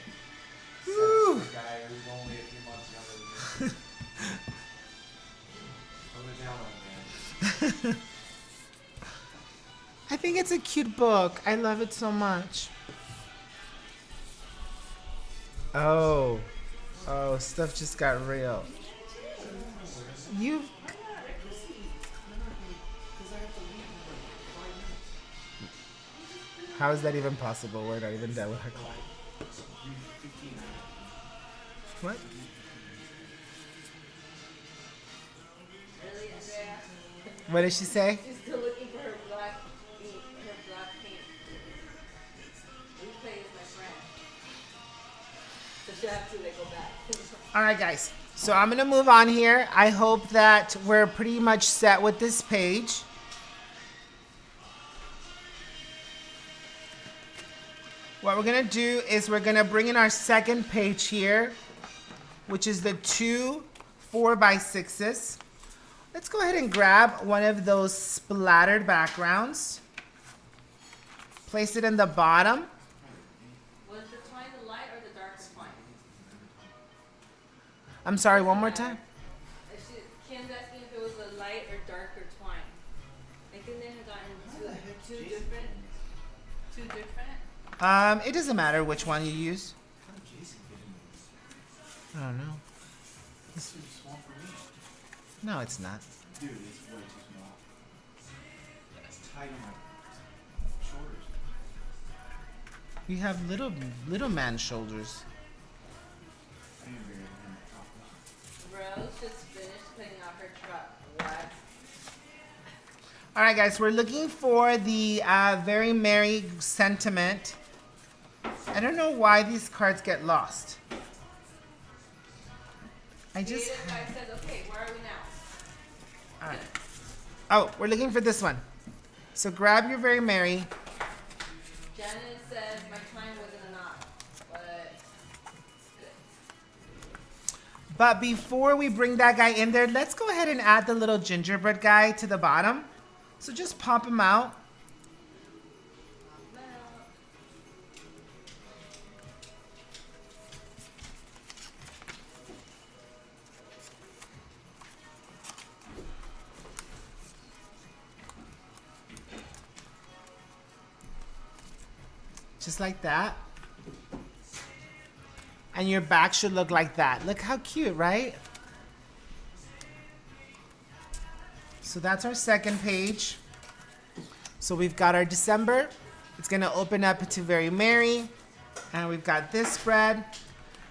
Woo. Woo! Guy who's only a few months younger than me. I'm a down one, man. I think it's a cute book. I love it so much. Oh. Oh, stuff just got real. You. How is that even possible? We're not even done with our class. What? Really, Andrea? What did she say? She's still looking for her black ink, her black paint. Replay is my friend. So she'll have to like go back. All right, guys. So I'm going to move on here. I hope that we're pretty much set with this page. What we're going to do is we're going to bring in our second page here, which is the 2 4x6s. Let's go ahead and grab one of those splattered backgrounds. Place it in the bottom. Was the twine the light or the darker twine? I'm sorry, one more time. Kim's asking if it was a light or darker twine. I think they had gotten two different. Two different? It doesn't matter which one you use. How did Jason get into this? I don't know. This is small for me. No, it's not. Dude, it's way too small. It's tight on my We have little man shoulders. Rose just finished putting out her truck. What? All right, guys, we're looking for the Very Merry sentiment. I don't know why these cards get lost. I just. Creative guy says, okay, where are we now? All right. Oh, we're looking for this one. So grab your Very Merry. Janet says, my time wasn't enough, but But before we bring that guy in there, let's go ahead and add the little gingerbread guy to the bottom. So just pop him out. Just like that. And your back should look like that. Look how cute, right? So that's our second page. So we've got our December. It's gonna open up to Very Merry. And we've got this spread.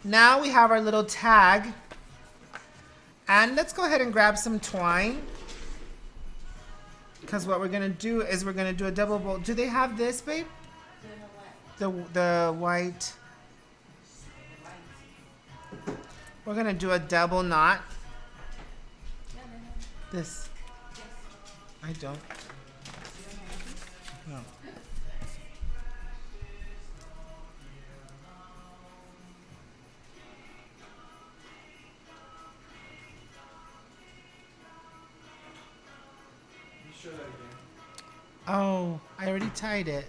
Now we have our little tag. And let's go ahead and grab some twine. Because what we're gonna do is we're gonna do a double bolt. Do they have this, babe? The white. We're gonna do a double knot. This. I don't. No. You show that again. Oh, I already tied it.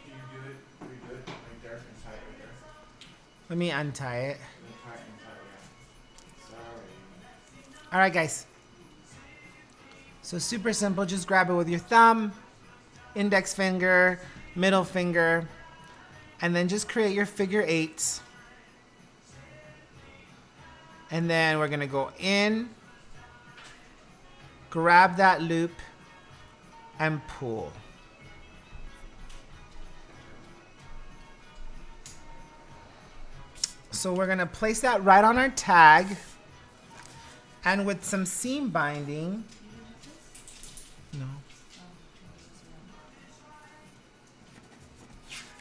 Can you do it? Pretty good. Right there. And tie it right there. Let me untie it. And tie it and tie it. Yeah. Sorry. All right, guys. So super simple. Just grab it with your thumb, index finger, middle finger, and then just create your figure eights. And then we're gonna go in, grab that loop, and pull. So we're gonna place that right on our tag, and with some seam binding. No.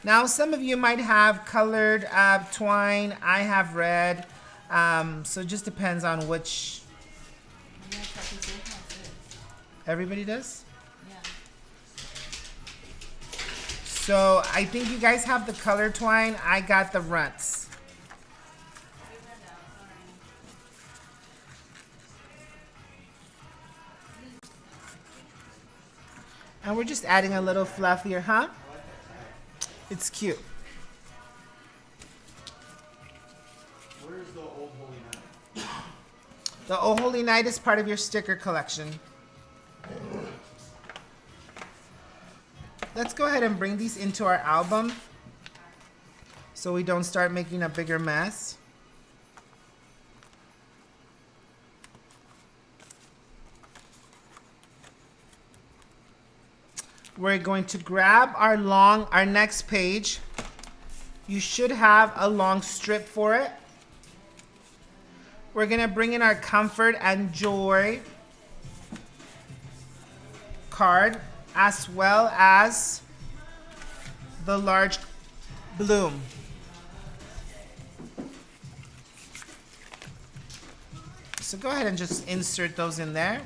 Now some of you might have colored twine. I have red. So it just depends on which. Everybody does? yeah. So I think you guys have the colored twine. I got the runts. And we're just adding a little fluffier, huh? It's cute. Where's the Old Holy Night? The Oh Holy Night is part of your sticker collection. Let's go ahead and bring these into our album so we don't start making a bigger mess. We're going to grab our next page. You should have a long strip for it. We're gonna bring in our Comfort and Joy card, as well as the large bloom. So go ahead and just insert those in there.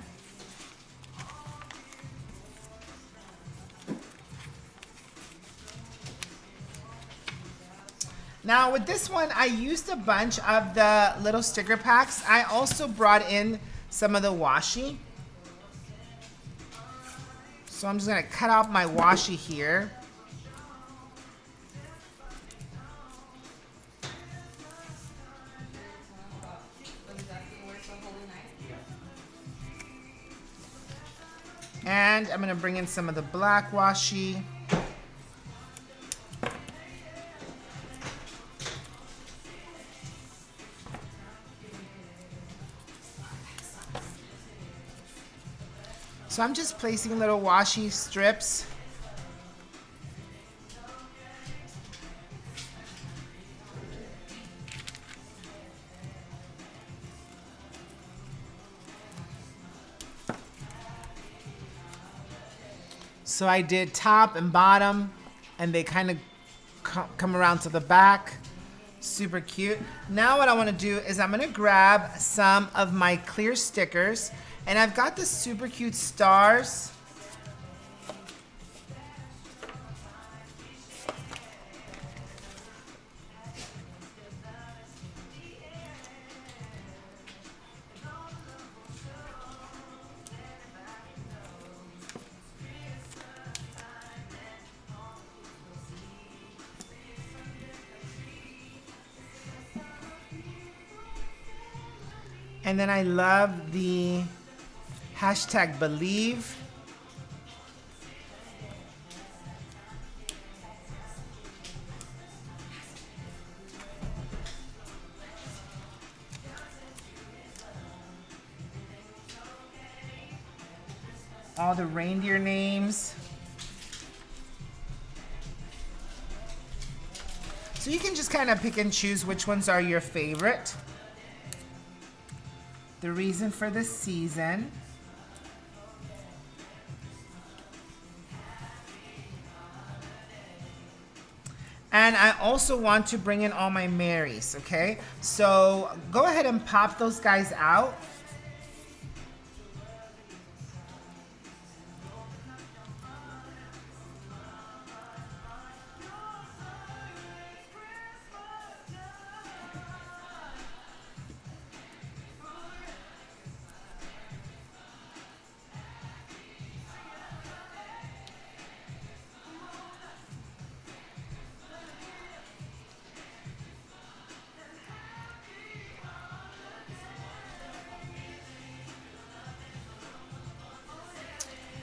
Now with this one, I used a bunch of the little sticker packs. I also brought in some of the washi. So I'm just gonna cut out my washi here. And I'm gonna bring in some of the black washi. So I'm just placing little washi strips. So I did top and bottom, and they kind of come around to the back. Super cute. Now what I want to do is I'm going to grab some of my clear stickers, and I've got the super cute stars. And then I love the hashtag believe. All the reindeer names. So you can just kind of pick and choose which ones are your favorite. The reason for the season. And I also want to bring in all my Marys, okay? So go ahead and pop those guys out.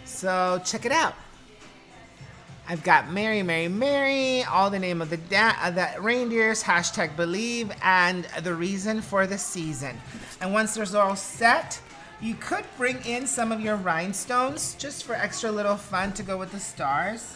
So check it out. I've got Mary, Mary, Mary, all the name of the reindeers, hashtag believe, and the reason for the season. And once they're all set, you could bring in some of your rhinestones just for extra little fun to go with the stars.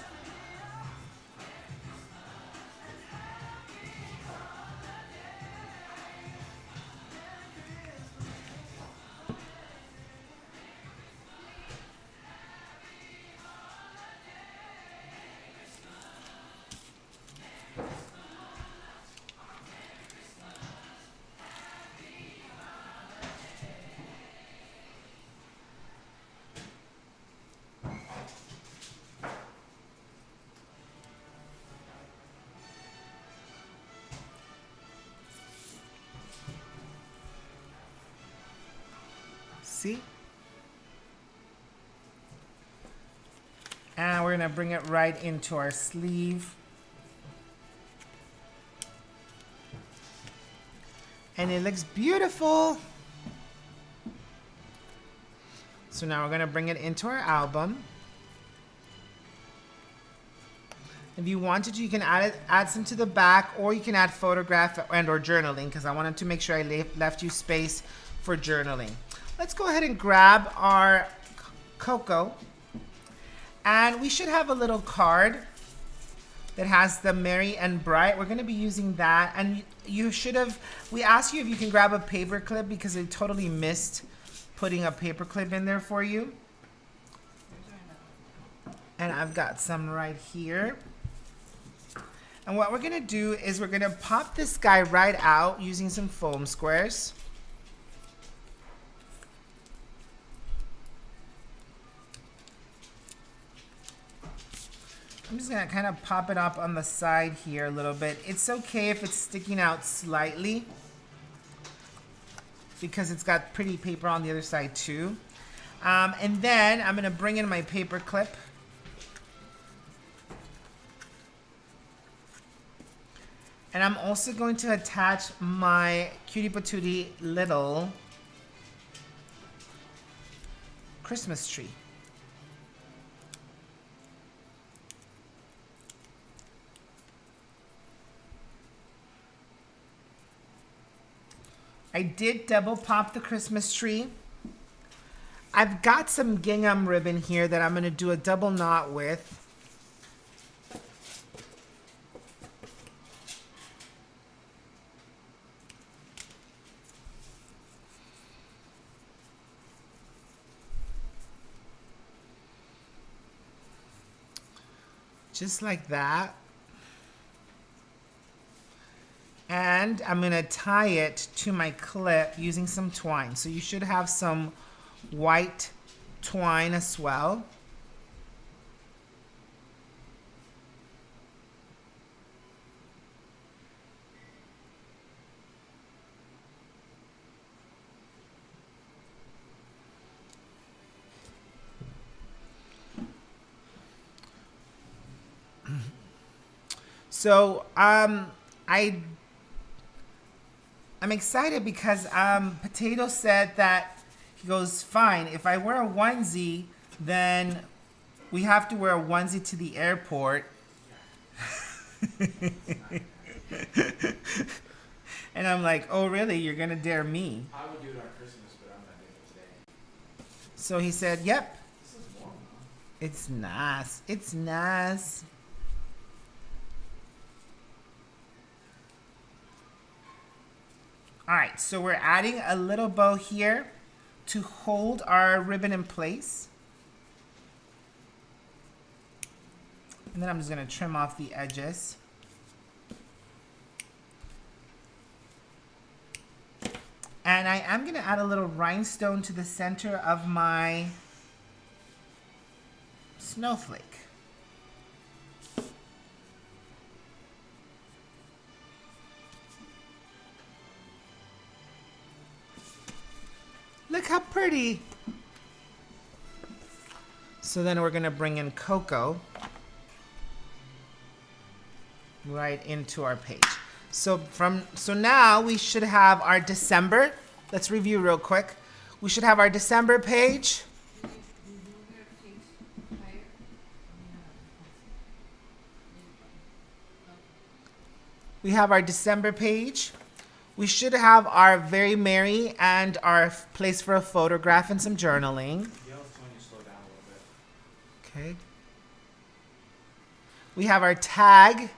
See? And we're gonna bring it right into our sleeve. And it looks beautiful. So now we're gonna bring it into our album. If you wanted to, you can add some to the back, or you can add photograph and or journaling, because I wanted to make sure I left you space for journaling. Let's go ahead and grab our Coco, and we should have a little card that has the Merry and Bright. We're going to be using that, and you should have, we asked you if you can grab a paper clip because I totally missed putting a paper clip in there for you. And I've got some right here. And what we're going to do is we're going to pop this guy right out using some foam squares. I'm just gonna kind of pop it up on the side here a little bit. It's okay if it's sticking out slightly because it's got pretty paper on the other side too. And then I'm gonna bring in my paper clip. And I'm also going to attach my Cutie Patootie little Christmas tree. I did double pop the Christmas tree. I've got some gingham ribbon here that I'm going to do a double knot with. Just like that. And I'm gonna tie it to my clip using some twine. So you should have some white twine as well. So I'm excited because Potato said that he goes, fine, if I wear a onesie, then we have to wear a onesie to the airport. And I'm like, oh really? You're gonna dare me? I would do it on Christmas, but I'm not doing it today. So he said, yep. This is warm, huh? It's nice. It's nice. All right, so we're adding a little bow here to hold our ribbon in place. And then I'm just gonna trim off the edges. And I am gonna add a little rhinestone to the center of my snowflake. Look how pretty. So then we're gonna bring in Coco right into our page. So now we should have our December. Let's review real quick. We should have our December page. We have our December page. We should have our Very Merry and our place for a photograph and some journaling. Yell's telling you to slow down a little bit. Okay. We have our tag,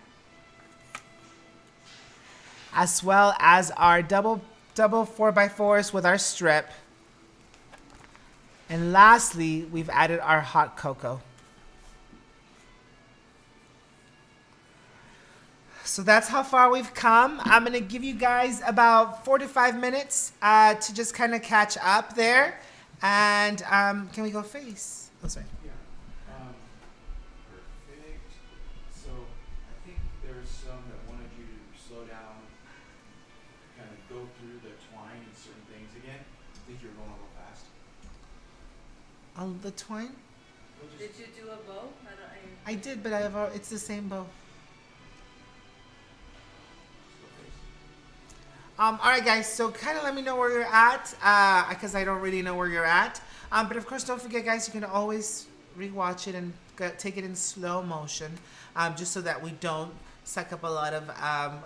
as well as our double 4x4s with our strip. And lastly, we've added our hot cocoa. So that's how far we've come. I'm gonna give you guys about 4 to 5 minutes to just kind of catch up there. And can we go face? Oh, sorry. Yeah. Perfect. So I think there's some that wanted you to slow down, kind of go through the twine and certain things again. I think you're going a little fast. Oh, the twine? We'll just, Did you do a bow? I did, but it's the same bow. slow pace. All right, guys. So kind of let me know where you're at, because I don't really know where you're at. But of course, don't forget, guys. You can always rewatch it and take it in slow motion, just so that we don't suck up a lot of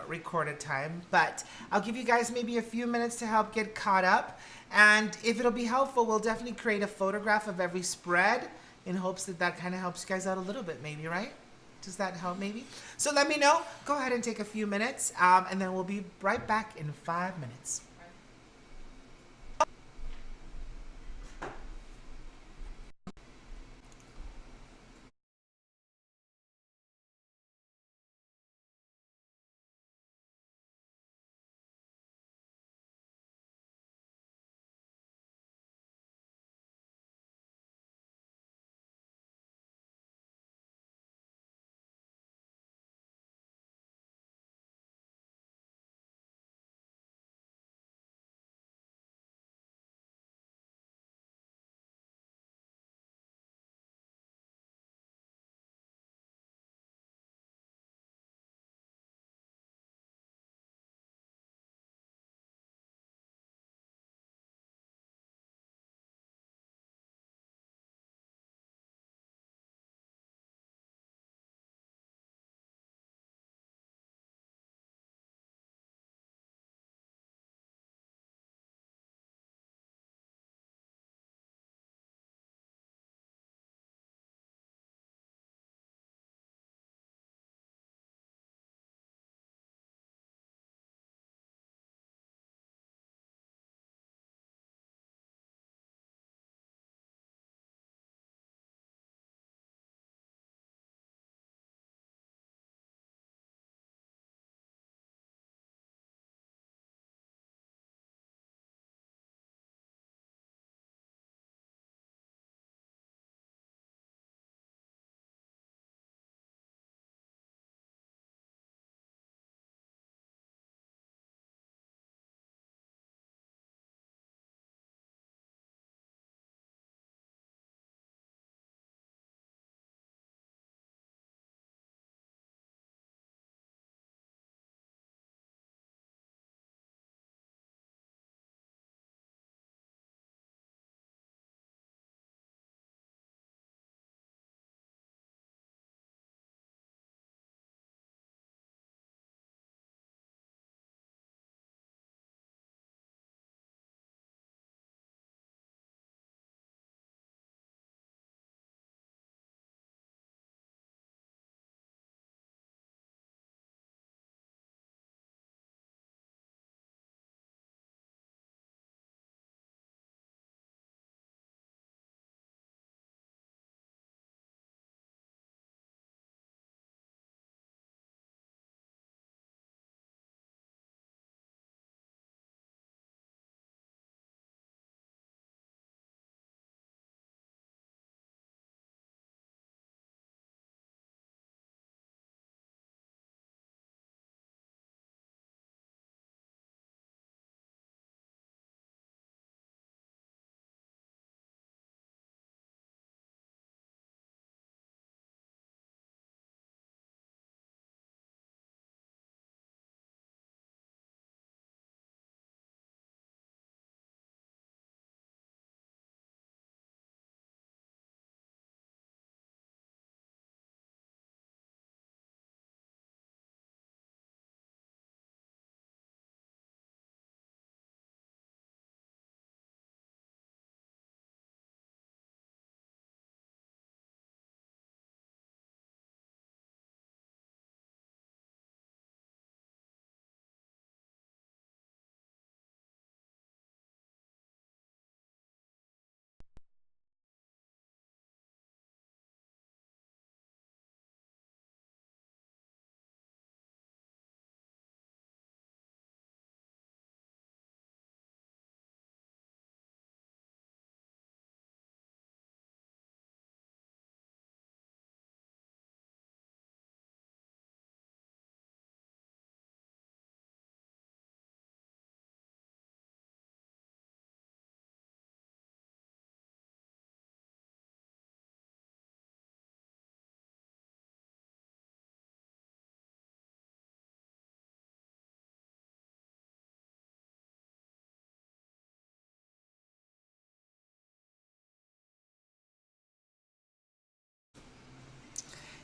recorded time. But I'll give you guys maybe a few minutes to help get caught up. And if it'll be helpful, we'll definitely create a photograph of every spread in hopes that that kind of helps you guys out a little bit, maybe, right? Does that help maybe? So let me know. Go ahead and take a few minutes, and then we'll be right back in 5 minutes.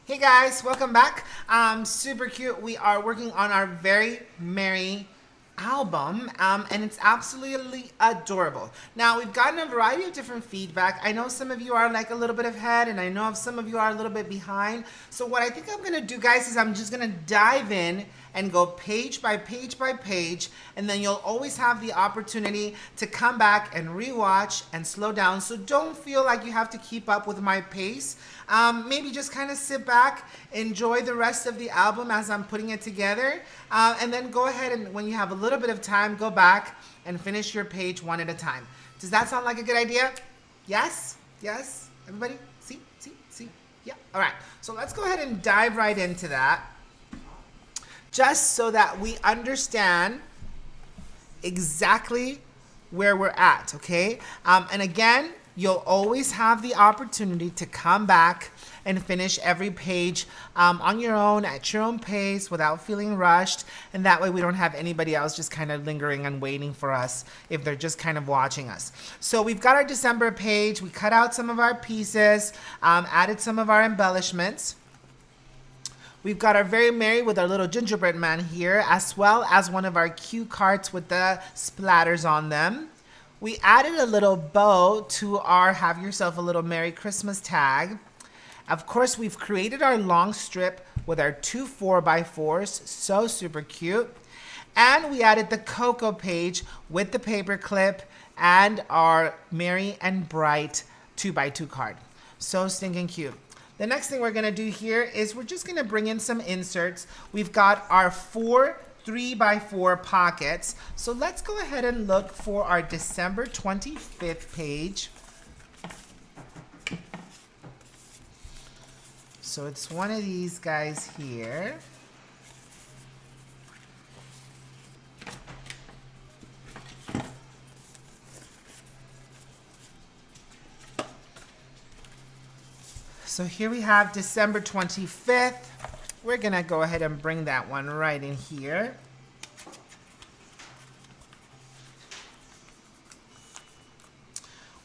Hey guys, welcome back. Super cute. We are working on our very merry album, and it's absolutely adorable. Now, we've gotten a variety of different feedback. I know some of you are like a little bit ahead, and I know some of you are a little bit behind. So what I think I'm gonna do, guys, is I'm just gonna dive in and go page by page by page, and then you'll always have the opportunity to come back and rewatch and slow down. So don't feel like you have to keep up with my pace. Maybe just kind of sit back, enjoy the rest of the album as I'm putting it together, and then go ahead and when you have a little bit of time, go back and finish your page one at a time. Does that sound like a good idea? Yes? Yes? Everybody? See? Yeah? All right. So let's go ahead and dive right into that, just so that we understand exactly where we're at, okay? And again, you'll always have the opportunity to come back and finish every page on your own, at your own pace, without feeling rushed. And that way we don't have anybody else just kind of lingering and waiting for us if they're just kind of watching us. So we've got our December page. We cut out some of our pieces, added some of our embellishments. We've got our very merry with our little gingerbread man here, as well as one of our cue cards with the splatters on them. We added a little bow to our Have Yourself a Little Merry Christmas tag. Of course, we've created our long strip with our 2 4x4s, so super cute. And we added the Cocoa page with the paper clip and our Merry and Bright 2x2 card. So stinking cute. The next thing we're gonna do here is we're just gonna bring in some inserts. We've got our 4 3x4 pockets. So let's go ahead and look for our December 25th page. So it's one of these guys here. So here we have December 25th. We're gonna go ahead and bring that one right in here.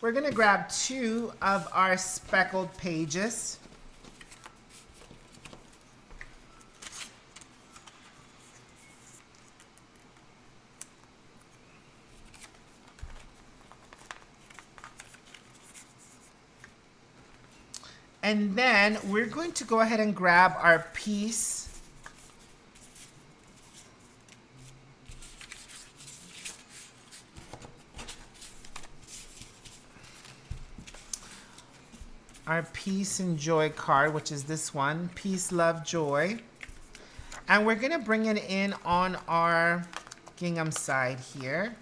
We're gonna grab 2 of our speckled pages. And then we're going to go ahead and grab our piece. Our Peace and Joy card, which is this one, Peace, Love, Joy. And we're gonna bring it in on our gingham side here.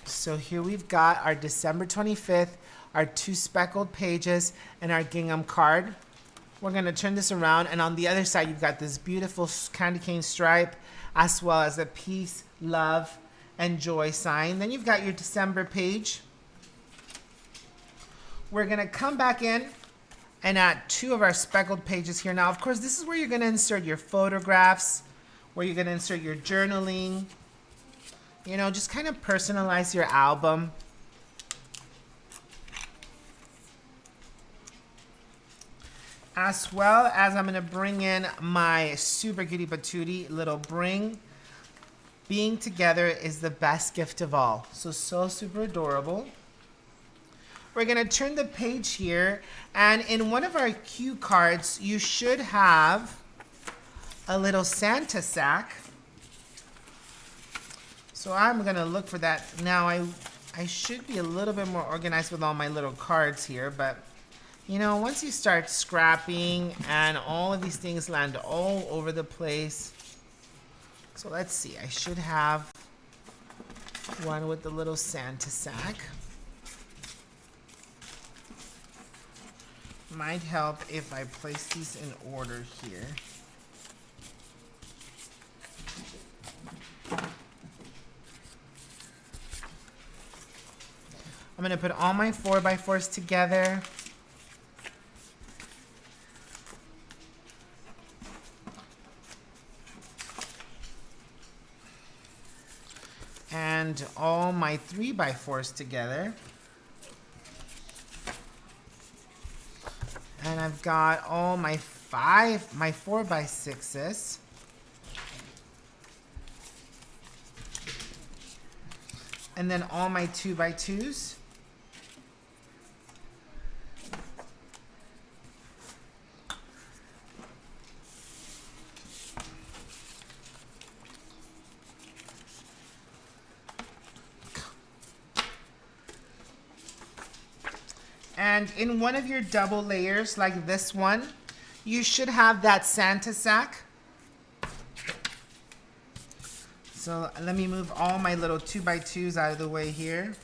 So here we've got our December 25th, our 2 speckled pages, and our gingham card. We're gonna turn this around, and on the other side, you've got this beautiful candy cane stripe, as well as a peace, love, and joy sign. Then you've got your December page. We're gonna come back in and add 2 of our speckled pages here. Now, of course, this is where you're gonna insert your photographs, where you're gonna insert your journaling. You know, just kind of personalize your album. As well as I'm gonna bring in my super cutie patootie little bring. Being together is the best gift of all. So super adorable. We're gonna turn the page here, and in one of our cue cards, you should have a little Santa sack. So I'm gonna look for that. Now I should be a little bit more organized with all my little cards here, but you know, once you start scrapping and all of these things land all over the place. So let's see, I should have one with the little Santa sack. Might help if I place these in order here. I'm gonna put all my 4x4s together. And and all my 3x4s together. And I've got all my 4x6s. And then all my 2x2s. And in one of your double layers, like this one, you should have that Santa sack. So let me move all my little 2x2s out of the way here.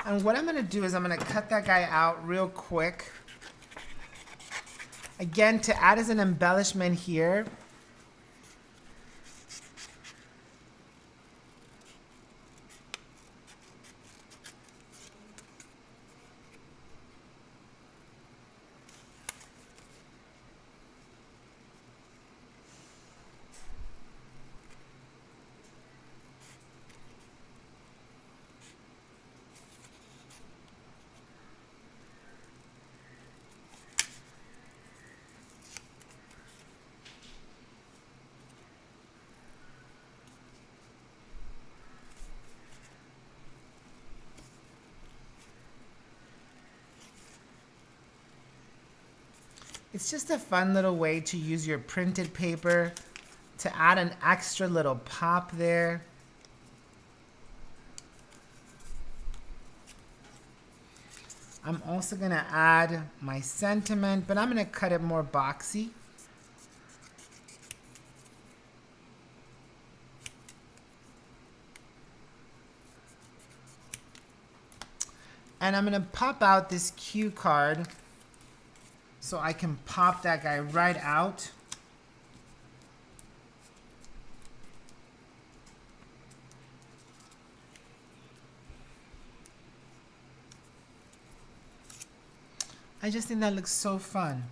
And what I'm gonna do is I'm gonna cut that guy out real quick. Again, to add as an embellishment here. It's just a fun little way to use your printed paper to add an extra little pop there. I'm also gonna add my sentiment, but I'm gonna cut it more boxy. And I'm gonna pop out this cue card so I can pop that guy right out. I just think that looks so fun.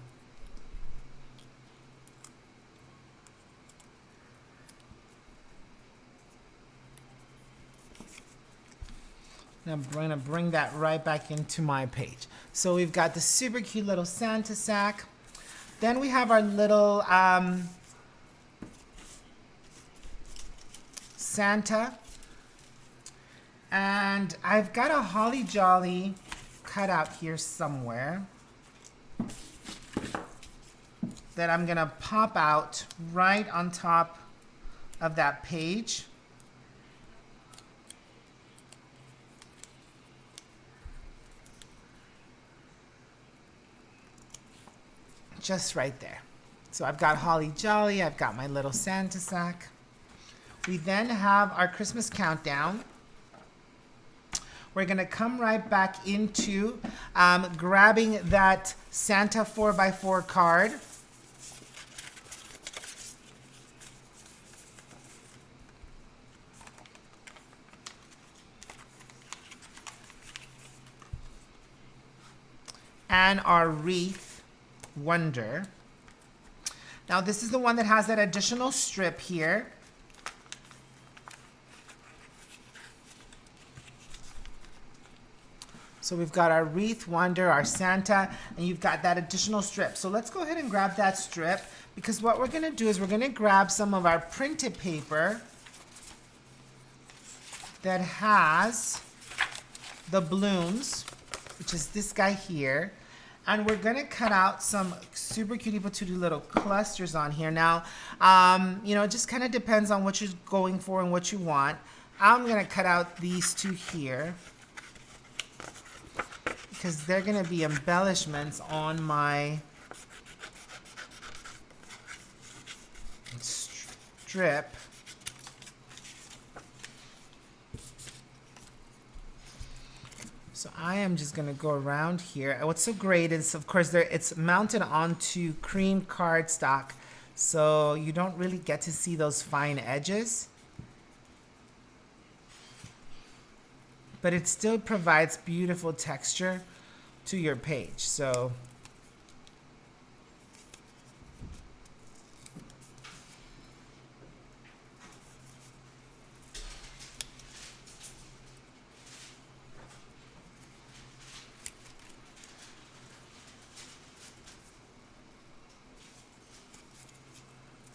I'm gonna bring that right back into my page. So we've got the super cute little Santa sack. Then we have our little Santa. And I've got a Holly Jolly cut out here somewhere that I'm gonna pop out right on top of that page. Just right there. So I've got Holly Jolly, I've got my little Santa sack. We then have our Christmas countdown. We're gonna come right back into grabbing that Santa 4x4 card. And our wreath Wonder. Now this is the one that has that additional strip here. So we've got our wreath Wonder, our Santa, and you've got that additional strip. So let's go ahead and grab that strip, because what we're gonna do is we're gonna grab some of our printed paper that has the blooms, which is this guy here. And we're gonna cut out some super cutie patootie little clusters on here. Now, you know, it just kind of depends on what you're going for and what you want. I'm gonna cut out these two here because they're gonna be embellishments on my strip. So I am just gonna go around here. And what's so great is, of course, it's mounted onto cream cardstock, so you don't really get to see those fine edges. But it still provides beautiful texture to your page. So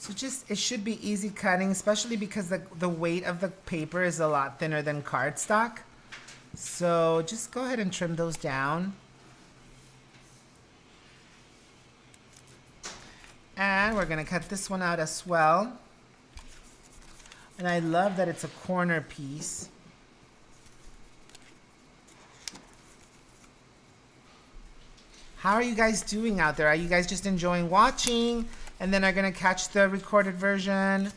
So just, it should be easy cutting, especially because the weight of the paper is a lot thinner than cardstock. So just go ahead and trim those down. And we're gonna cut this one out as well. And I love that it's a corner piece. How are you guys doing out there? Are you guys just enjoying watching and then are gonna catch the recorded version?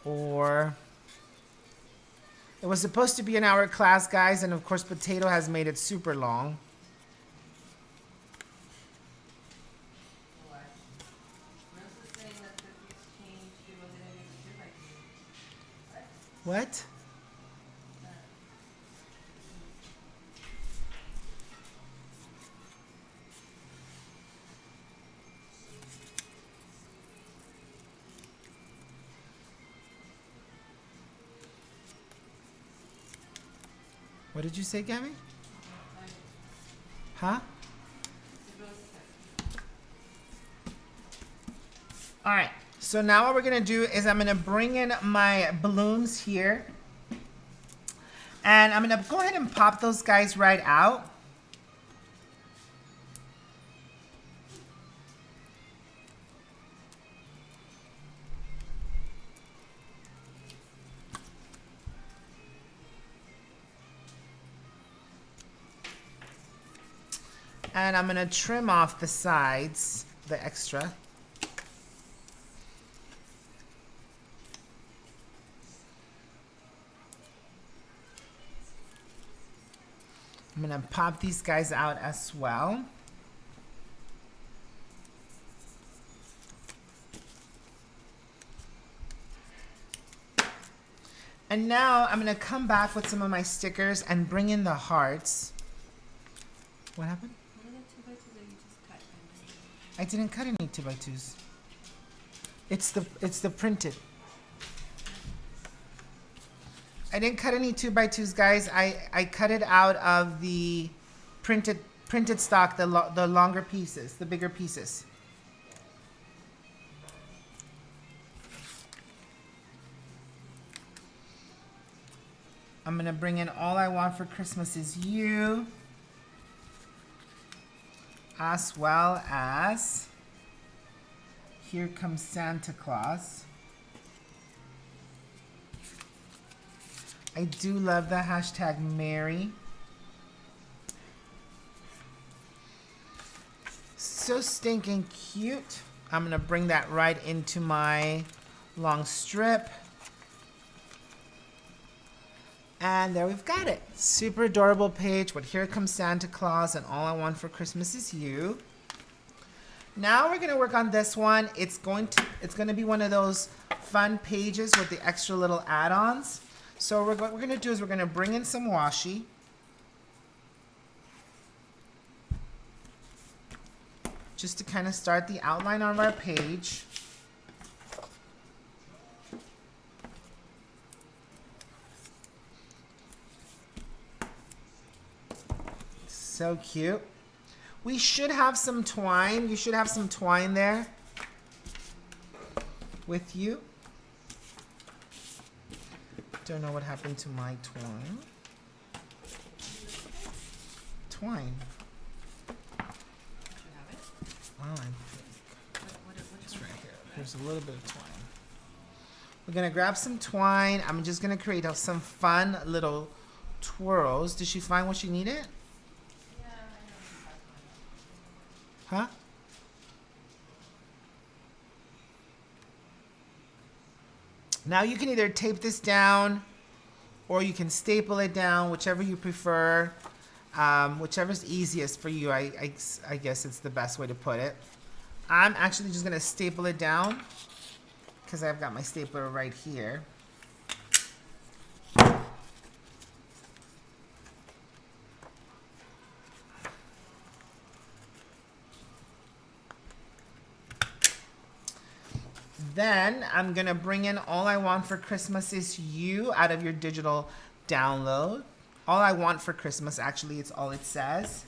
Or it was supposed to be an hour class, guys, and of course Potato has made it super long. What? What did you say, Gabby? Huh? All right. So now what we're gonna do is I'm gonna bring in my balloons here. And I'm gonna go ahead and pop those guys right out. And I'm gonna trim off the sides, the extra. I'm gonna pop these guys out as well. And now I'm gonna come back with some of my stickers and bring in the hearts. What happened? I didn't cut any 2x2s. It's the printed. I didn't cut any 2x2s, guys. I cut it out of the printed stock, the longer pieces, the bigger pieces. I'm gonna bring in All I Want for Christmas Is You, as well as Here Comes Santa Claus. I do love the hashtag Merry. So stinking cute. I'm gonna bring that right into my long strip. And there we've got it. Super adorable page with Here Comes Santa Claus and All I Want for Christmas Is You. Now we're gonna work on this one. It's gonna be one of those fun pages with the extra little add-ons. So what we're gonna do is we're gonna bring in some washi. Just to kind of start the outline of our page. So cute. We should have some twine. You should have some twine there with you. Don't know what happened to my twine. Twine. Oh, I think it's right here. There's a little bit of twine. We're gonna grab some twine. I'm just gonna create some fun little twirls. Did she find what she needed? Huh? Now you can either tape this down or you can staple it down, whichever you prefer. Whichever's easiest for you, I guess it's the best way to put it. I'm actually just gonna staple it down because I've got my stapler right here. Then I'm gonna bring in All I Want for Christmas Is You out of your digital download. All I Want for Christmas, actually, it's all it says.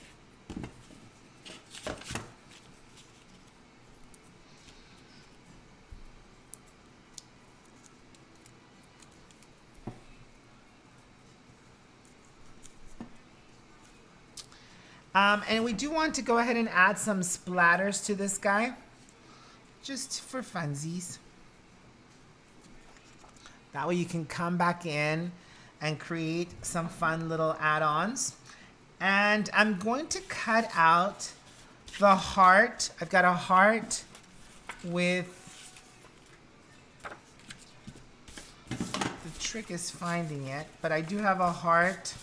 And we do want to go ahead and add some splatters to this guy, just for funsies. That way you can come back in and create some fun little add-ons. And I'm going to cut out the heart. I've got a heart with, the trick is finding it, but I do have a heart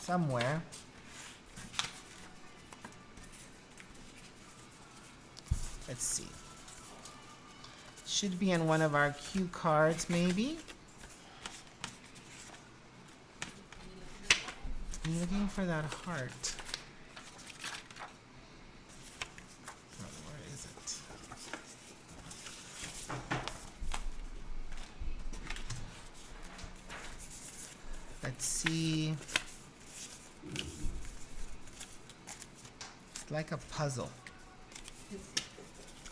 somewhere. Let's see. Should be in one of our cue cards, maybe. I'm looking for that heart. Oh, where is it? Let's see. It's like a puzzle.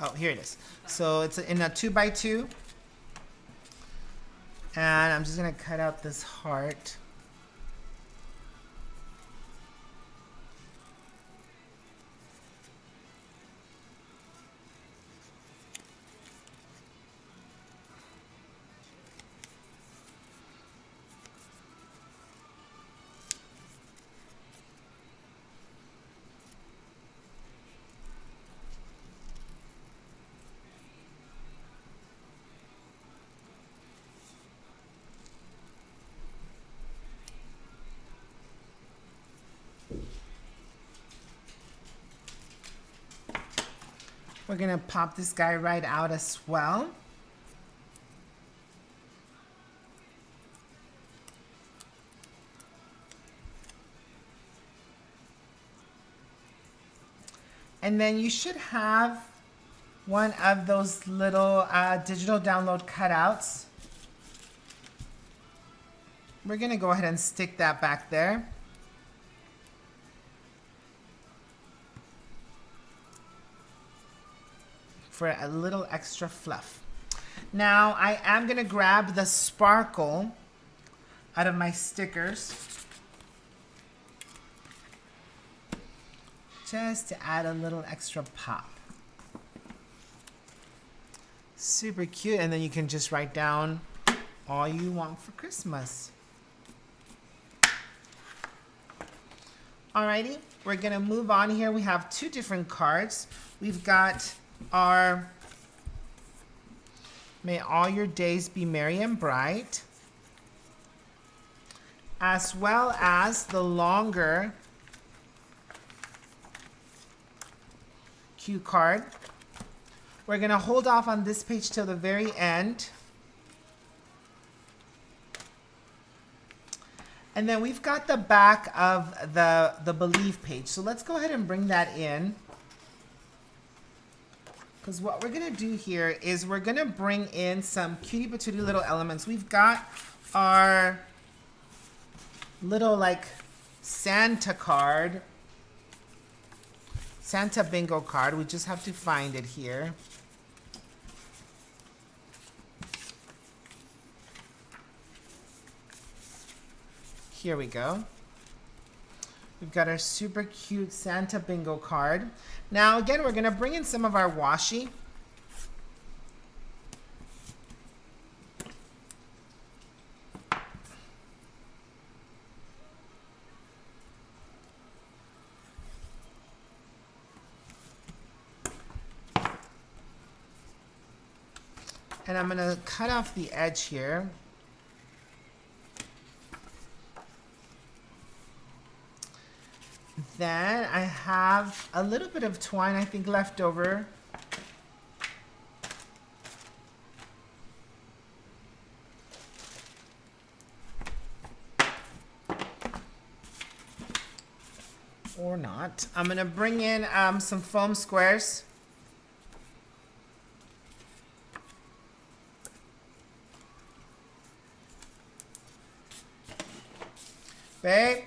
Oh, here it is. So it's in a 2x2. And I'm just gonna cut out this heart. We're gonna pop this guy right out as well. And then you should have one of those little digital download cutouts. We're gonna go ahead and stick that back there. For a little extra fluff. Now I am gonna grab the sparkle out of my stickers just to add a little extra pop. Super cute, and then you can just write down all you want for Christmas. Alrighty, we're gonna move on here. We have two different cards. We've got our May All Your Days Be Merry and Bright, as well as the longer cue card. We're gonna hold off on this page till the very end. And then we've got the back of the Believe page. So let's go ahead and bring that in. Because what we're gonna do here is we're gonna bring in some cutie patootie little elements. We've got our little like Santa card, Santa bingo card. We just have to find it here. Here we go. We've got our super cute Santa bingo card. Now again, we're gonna bring in some of our washi. And I'm gonna cut off the edge here. Then I have a little bit of twine, I think, left over. Or not. I'm gonna bring in some foam squares. Babe.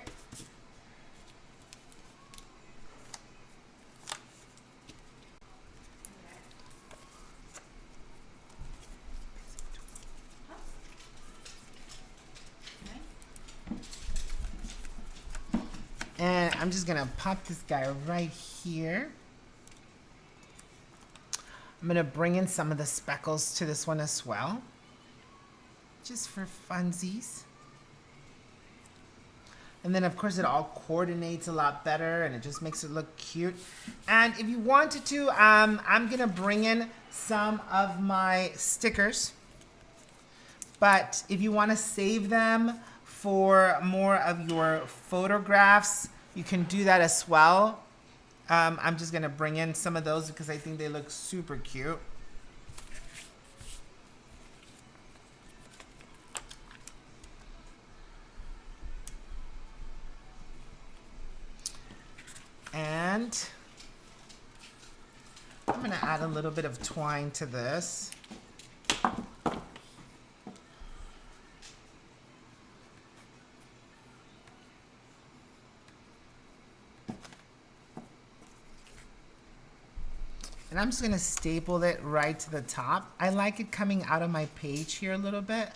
And I'm just gonna pop this guy right here. I'm gonna bring in some of the speckles to this one as well, just for funsies. And then of course it all coordinates a lot better and it just makes it look cute. And if you wanted to, I'm gonna bring in some of my stickers. But if you wanna save them for more of your photographs, you can do that as well. I'm just gonna bring in some of those because I think they look super cute. And I'm gonna add a little bit of twine to this. And I'm just gonna staple it right to the top. I like it coming out of my page here a little bit.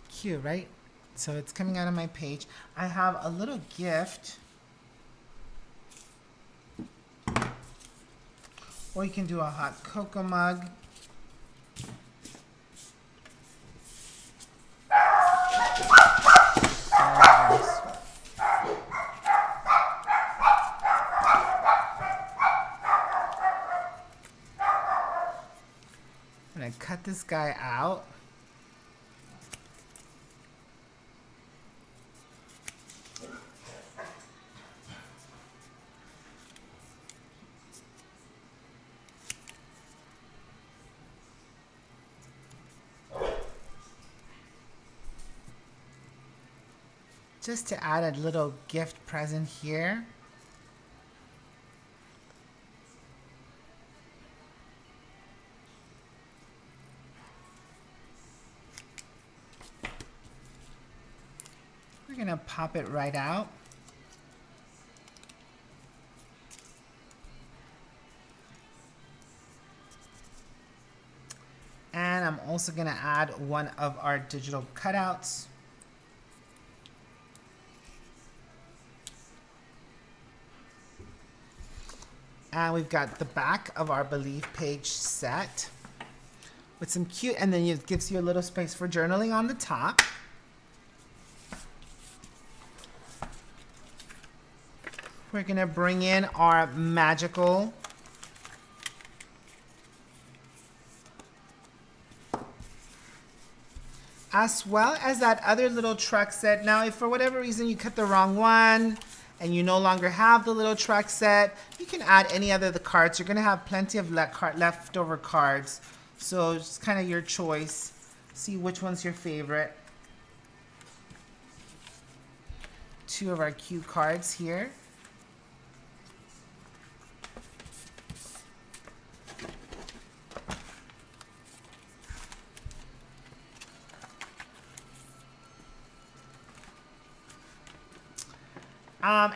Cute, right? So it's coming out of my page. I have a little gift. Or you can do a hot cocoa mug. I'm gonna cut this guy out. Just to add a little gift present here. We're gonna pop it right out. And I'm also gonna add one of our digital cutouts. And we've got the back of our Believe page set with some cute, and then it gives you a little space for journaling on the top. We're gonna bring in our magical as well as that other little truck set. Now, if for whatever reason you cut the wrong one and you no longer have the little truck set, you can add any other of the cards. You're gonna have plenty of leftover cards. So it's kind of your choice. See which one's your favorite. Two of our cute cards here.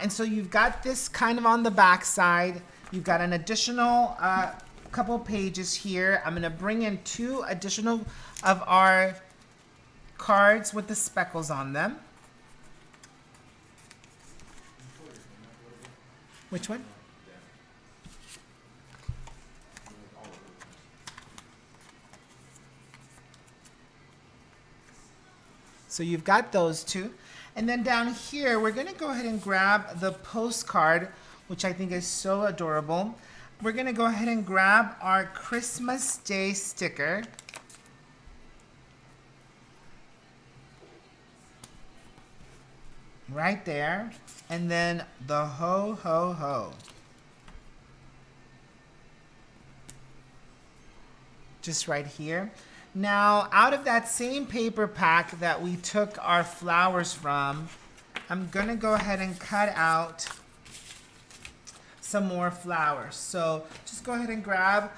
And so you've got this kind of on the back side. You've got an additional couple pages here. I'm gonna bring in 2 additional of our cards with the speckles on them. Which one? So you've got those 2. And then down here, we're gonna go ahead and grab the postcard, which I think is so adorable. We're gonna go ahead and grab our Christmas Day sticker. Right there. And then the ho, ho, ho. Just right here. Now, out of that same paper pack that we took our flowers from, I'm gonna go ahead and cut out some more flowers. So just go ahead and grab,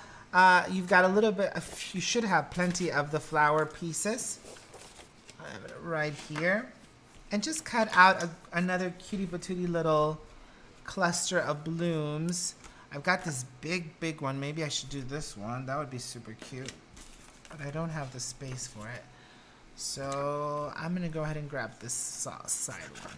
you've got a little bit, you should have plenty of the flower pieces. I have it right here. And just cut out another cutie patootie little cluster of blooms. I've got this big one. Maybe I should do this one. That would be super cute. But I don't have the space for it. So I'm going to go ahead and grab this side one.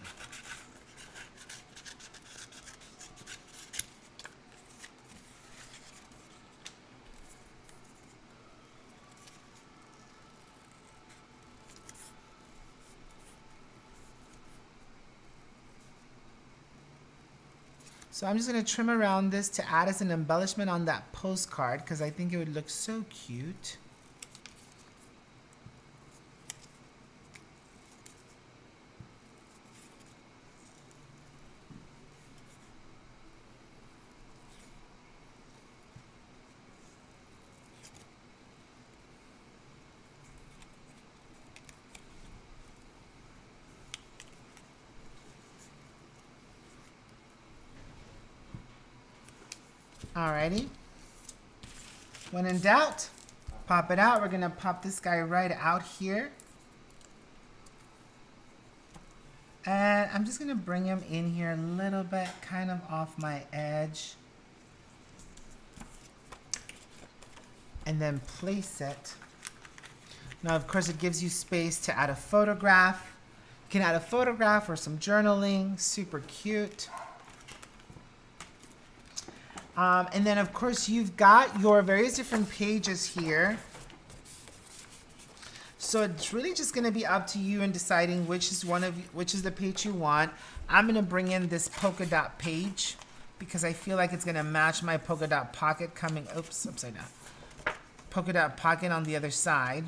So I'm just going to trim around this to add as an embellishment on that postcard because I think it would look so cute. Alrighty. When in doubt, pop it out. We're gonna pop this guy right out here. And I'm just gonna bring him in here a little bit, kind of off my edge. And then place it. Now, of course, it gives you space to add a photograph. You can add a photograph or some journaling, super cute. And then, of course, you've got your various different pages here. So it's really just going to be up to you in deciding which is the page you want. I'm going to bring in this polka dot page because I feel like it's going to match my polka dot pocket coming. Oops, upside down. Polka dot pocket on the other side.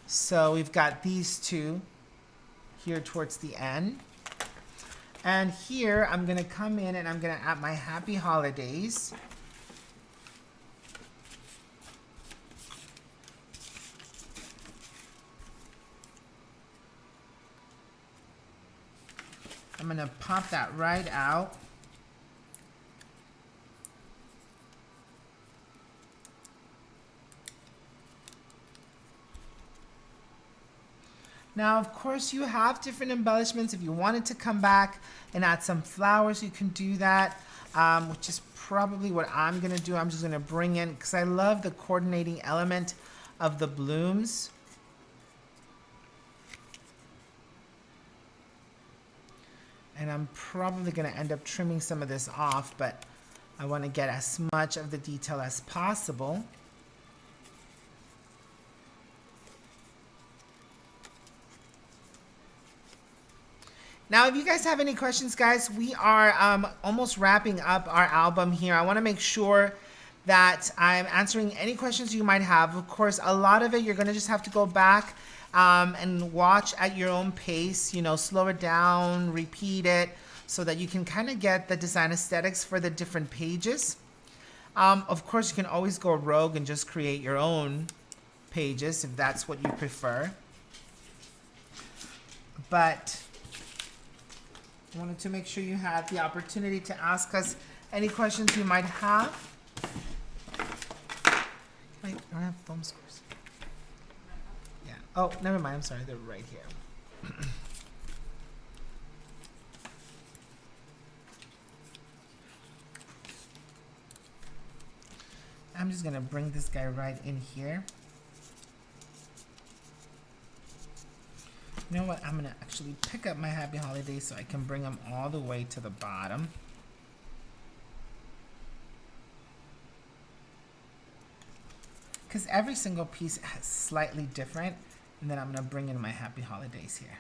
So we've got these two here towards the end. And here, I'm going to come in and I'm going to add my happy holidays. I'm going to pop that right out. Now, of course, you have different embellishments. If you wanted to come back and add some flowers, you can do that, which is probably what I'm going to do. I'm just going to bring in, because I love the coordinating element of the blooms. And I'm probably going to end up trimming some of this off, but I want to get as much of the detail as possible. Now, if you guys have any questions, guys, we are almost wrapping up our album here. I want to make sure that I'm answering any questions you might have. Of course, a lot of it you're going to just have to go back and watch at your own pace, you know, slow it down, repeat it, so that you can kind of get the design aesthetics for the different pages. Of course, you can always go rogue and just create your own pages if that's what you prefer. But I wanted to make sure you had the opportunity to ask us any questions you might have. I don't have foam scores. Yeah. Oh, never mind. I'm sorry. They're right here. I'm just going to bring this guy right in here. You know what? I'm going to actually pick up my happy holidays so I can bring them all the way to the bottom. Because every single piece is slightly different. And then I'm going to bring in my happy holidays here.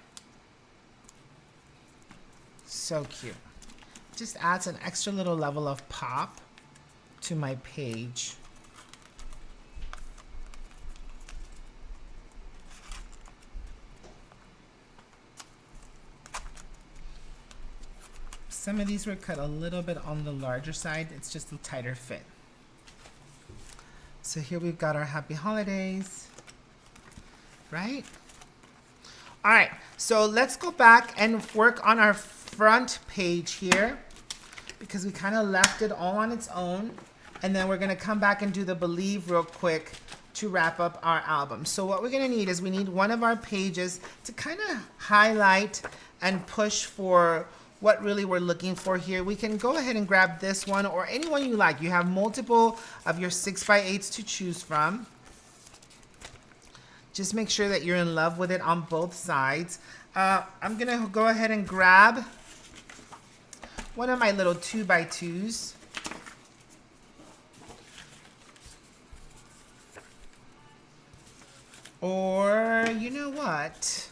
So cute. Just adds an extra little level of pop to my page. Some of these were cut a little bit on the larger side. It's just a tighter fit. So here we've got our happy holidays, right? All right, so let's go back and work on our front page here because we kind of left it all on its own. And then we're gonna come back and do the Believe real quick to wrap up our album. So what we're gonna need is we need one of our pages to kind of highlight and push for what really we're looking for here. We can go ahead and grab this one or any one you like. You have multiple of your 6x8s to choose from. Just make sure that you're in love with it on both sides. I'm gonna go ahead and grab one of my little 2x2s. Or, you know what?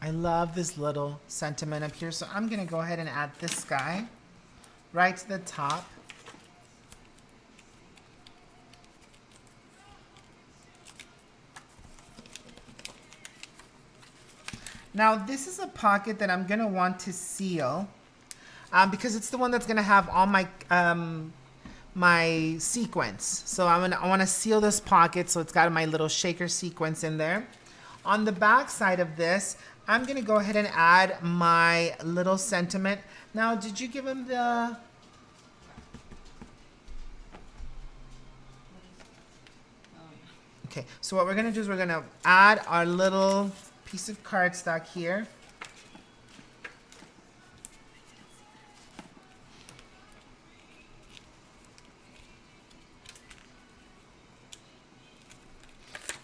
I love this little sentiment up here. So I'm gonna go ahead and add this guy right to the top. Now this is a pocket that I'm gonna want to seal because it's the one that's gonna have all my my sequence. So I want to seal this pocket so it's got my little shaker sequence in there. On the back side of this, I'm gonna go ahead and add my little sentiment. Now, did you give him the? Okay, so what we're gonna do is we're gonna add our little piece of cardstock here.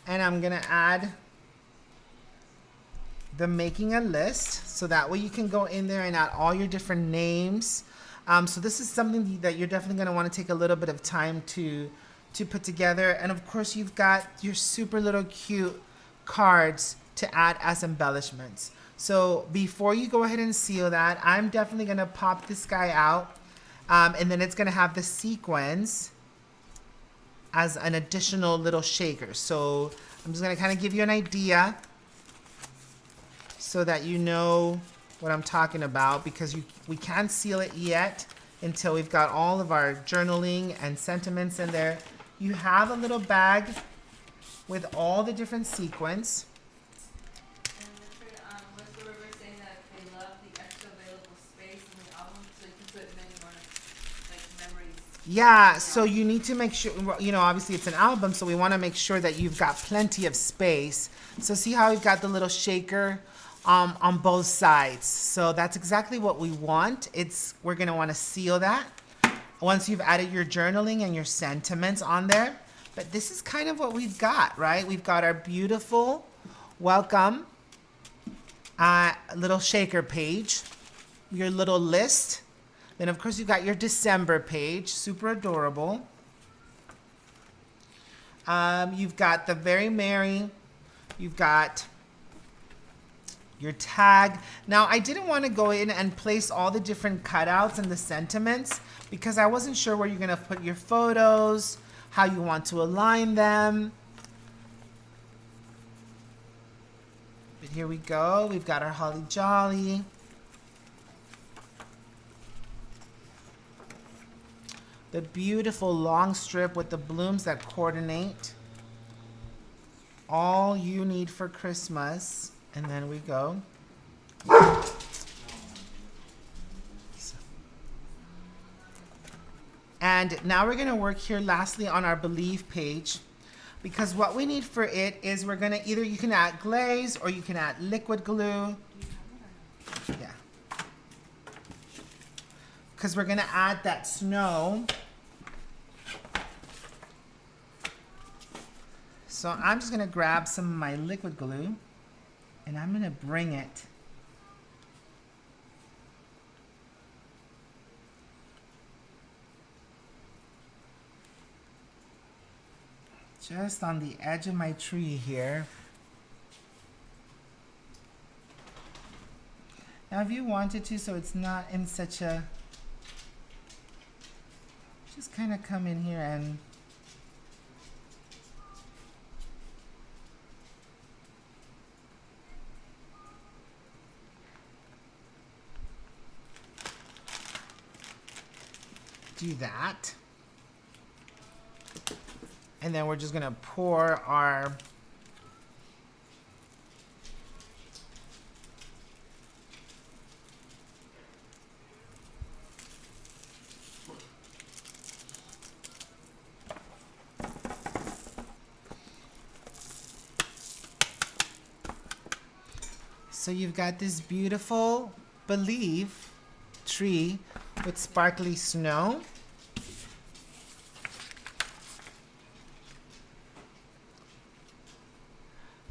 And I'm gonna add the making a list, so that way you can go in there and add all your different names. So this is something that you're definitely gonna wanna take a little bit of time to put together. And of course you've got your super little cute cards to add as embellishments. So before you go ahead and seal that, I'm definitely gonna pop this guy out. And then it's gonna have the sequins as an additional little shaker. So I'm just gonna kind of give you an idea so that you know what I'm talking about, because we can't seal it yet until we've got all of our journaling and sentiments in there. You have a little bag with all the different sequins. And Richard, was the river saying that they love the extra available space in the album so you can put many more like memories? Yeah, so you need to make sure, you know, obviously it's an album, so we want to make sure that you've got plenty of space. So see how we've got the little shaker on both sides. So that's exactly what we want. We're going to want to seal that once you've added your journaling and your sentiments on there. But this is kind of what we've got, right? We've got our beautiful welcome little shaker page, your little list. Then of course you've got your December page, super adorable. You've got the Very Merry, you've got your tag. Now I didn't want to go in and place all the different cutouts and the sentiments because I wasn't sure where you're gonna put your photos, how you want to align them. But here we go, we've got our Holly Jolly. The beautiful long strip with the blooms that coordinate. All you need for Christmas. And then we go. And now we're gonna work here lastly on our Believe page, because what we need for it is we're gonna you can add glaze or you can add liquid glue. Yeah. Because we're gonna add that snow. So I'm just gonna grab some of my liquid glue and I'm gonna bring it just on the edge of my tree here. Now if you wanted to, so it's not in such a, just kind of come in here and do that. And then we're just gonna pour our So you've got this beautiful Believe tree with sparkly snow.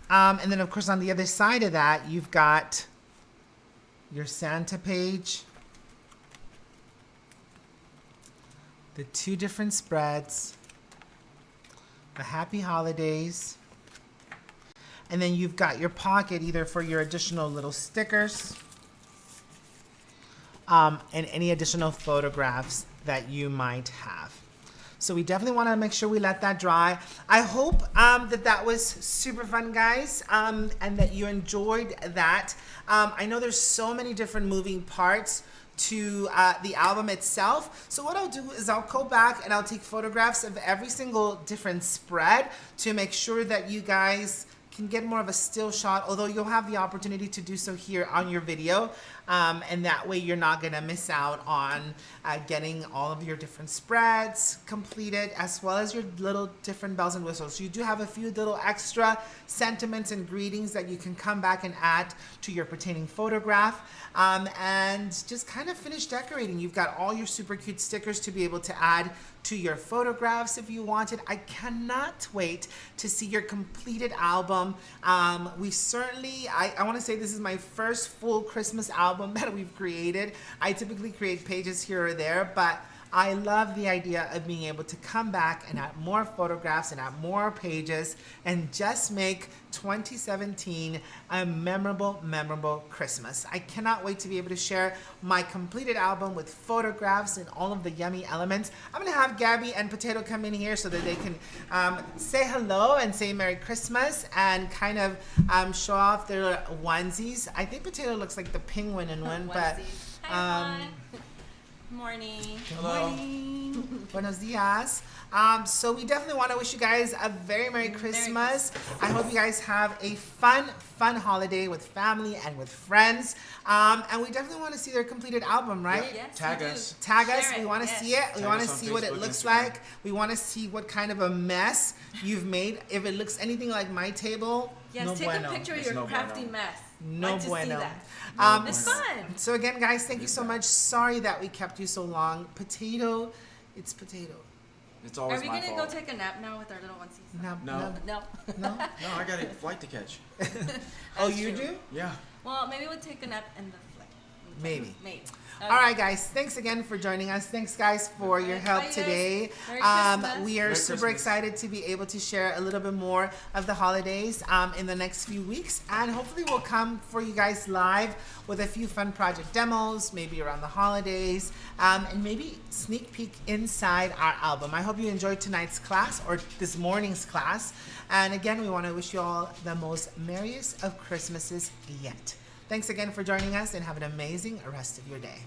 And then, of course, on the other side of that, you've got your Santa page, the 2 different spreads, the Happy Holidays, and then you've got your pocket either for your additional little stickers and any additional photographs that you might have. So we definitely want to make sure we let that dry. I hope that was super fun, guys, and that you enjoyed that. I know there's so many different moving parts to the album itself. So what I'll do is I'll go back and I'll take photographs of every single different spread to make sure that you guys can get more of a still shot, although you'll have the opportunity to do so here on your video. And that way you're not gonna miss out on getting all of your different spreads completed, as well as your little different bells and whistles. You do have a few little extra sentiments and greetings that you can come back and add to your pertaining photograph, and just kind of finish decorating. You've got all your super cute stickers to be able to add to your photographs if you wanted. I cannot wait to see your completed album. We certainly, I want to say this is my first full Christmas album that we've created. I typically create pages here or there, but I love the idea of being able to come back and add more photographs and add more pages and just make 2017 a memorable, memorable Christmas. I cannot wait to be able to share my completed album with photographs and all of the yummy elements. I'm gonna have Gabby and Potato come in here so that they can say hello and say Merry Christmas and kind of show off their onesies. I think Potato looks like the penguin in one, but Hi, everyone. Morning. good morning. Buenos dias. So we definitely want to wish you guys a very Merry Christmas. I hope you guys have a fun holiday with family and with friends. And we definitely want to see their completed album, right? Yes, Tag we do. us. Tag us. Share We it, want to yes. see it. We Tag want to us on see what it Facebook, looks Instagram. like. We want to see what kind of a mess you've made. If it looks anything like my table, Yes, no take bueno. a picture of It's your no crafty bueno. mess. No like to bueno. see that. Um, It's fun. So again, guys, thank you so much. Sorry that we kept you so long. Potato, it's Potato. It's Are always we my gonna fault. go take a nap now with our little onesies? No, No. No. no. No, I got a flight to catch. Oh, That's you true. do? Yeah. Well, maybe we'll take a nap in the flight. Maybe. Maybe. All right, guys. Thanks again for joining us. Thanks, guys, for your help Bye, guys. today. Merry Christmas. We are Merry super Christmas. excited to be able to share a little bit more of the holidays in the next few weeks, and hopefully we'll come for you guys live with a few fun project demos, maybe around the holidays, and maybe sneak peek inside our album. I hope you enjoyed tonight's class or this morning's class. And again, we want to wish you all the most merriest of Christmases yet. Thanks again for joining us, and have an amazing rest of your day.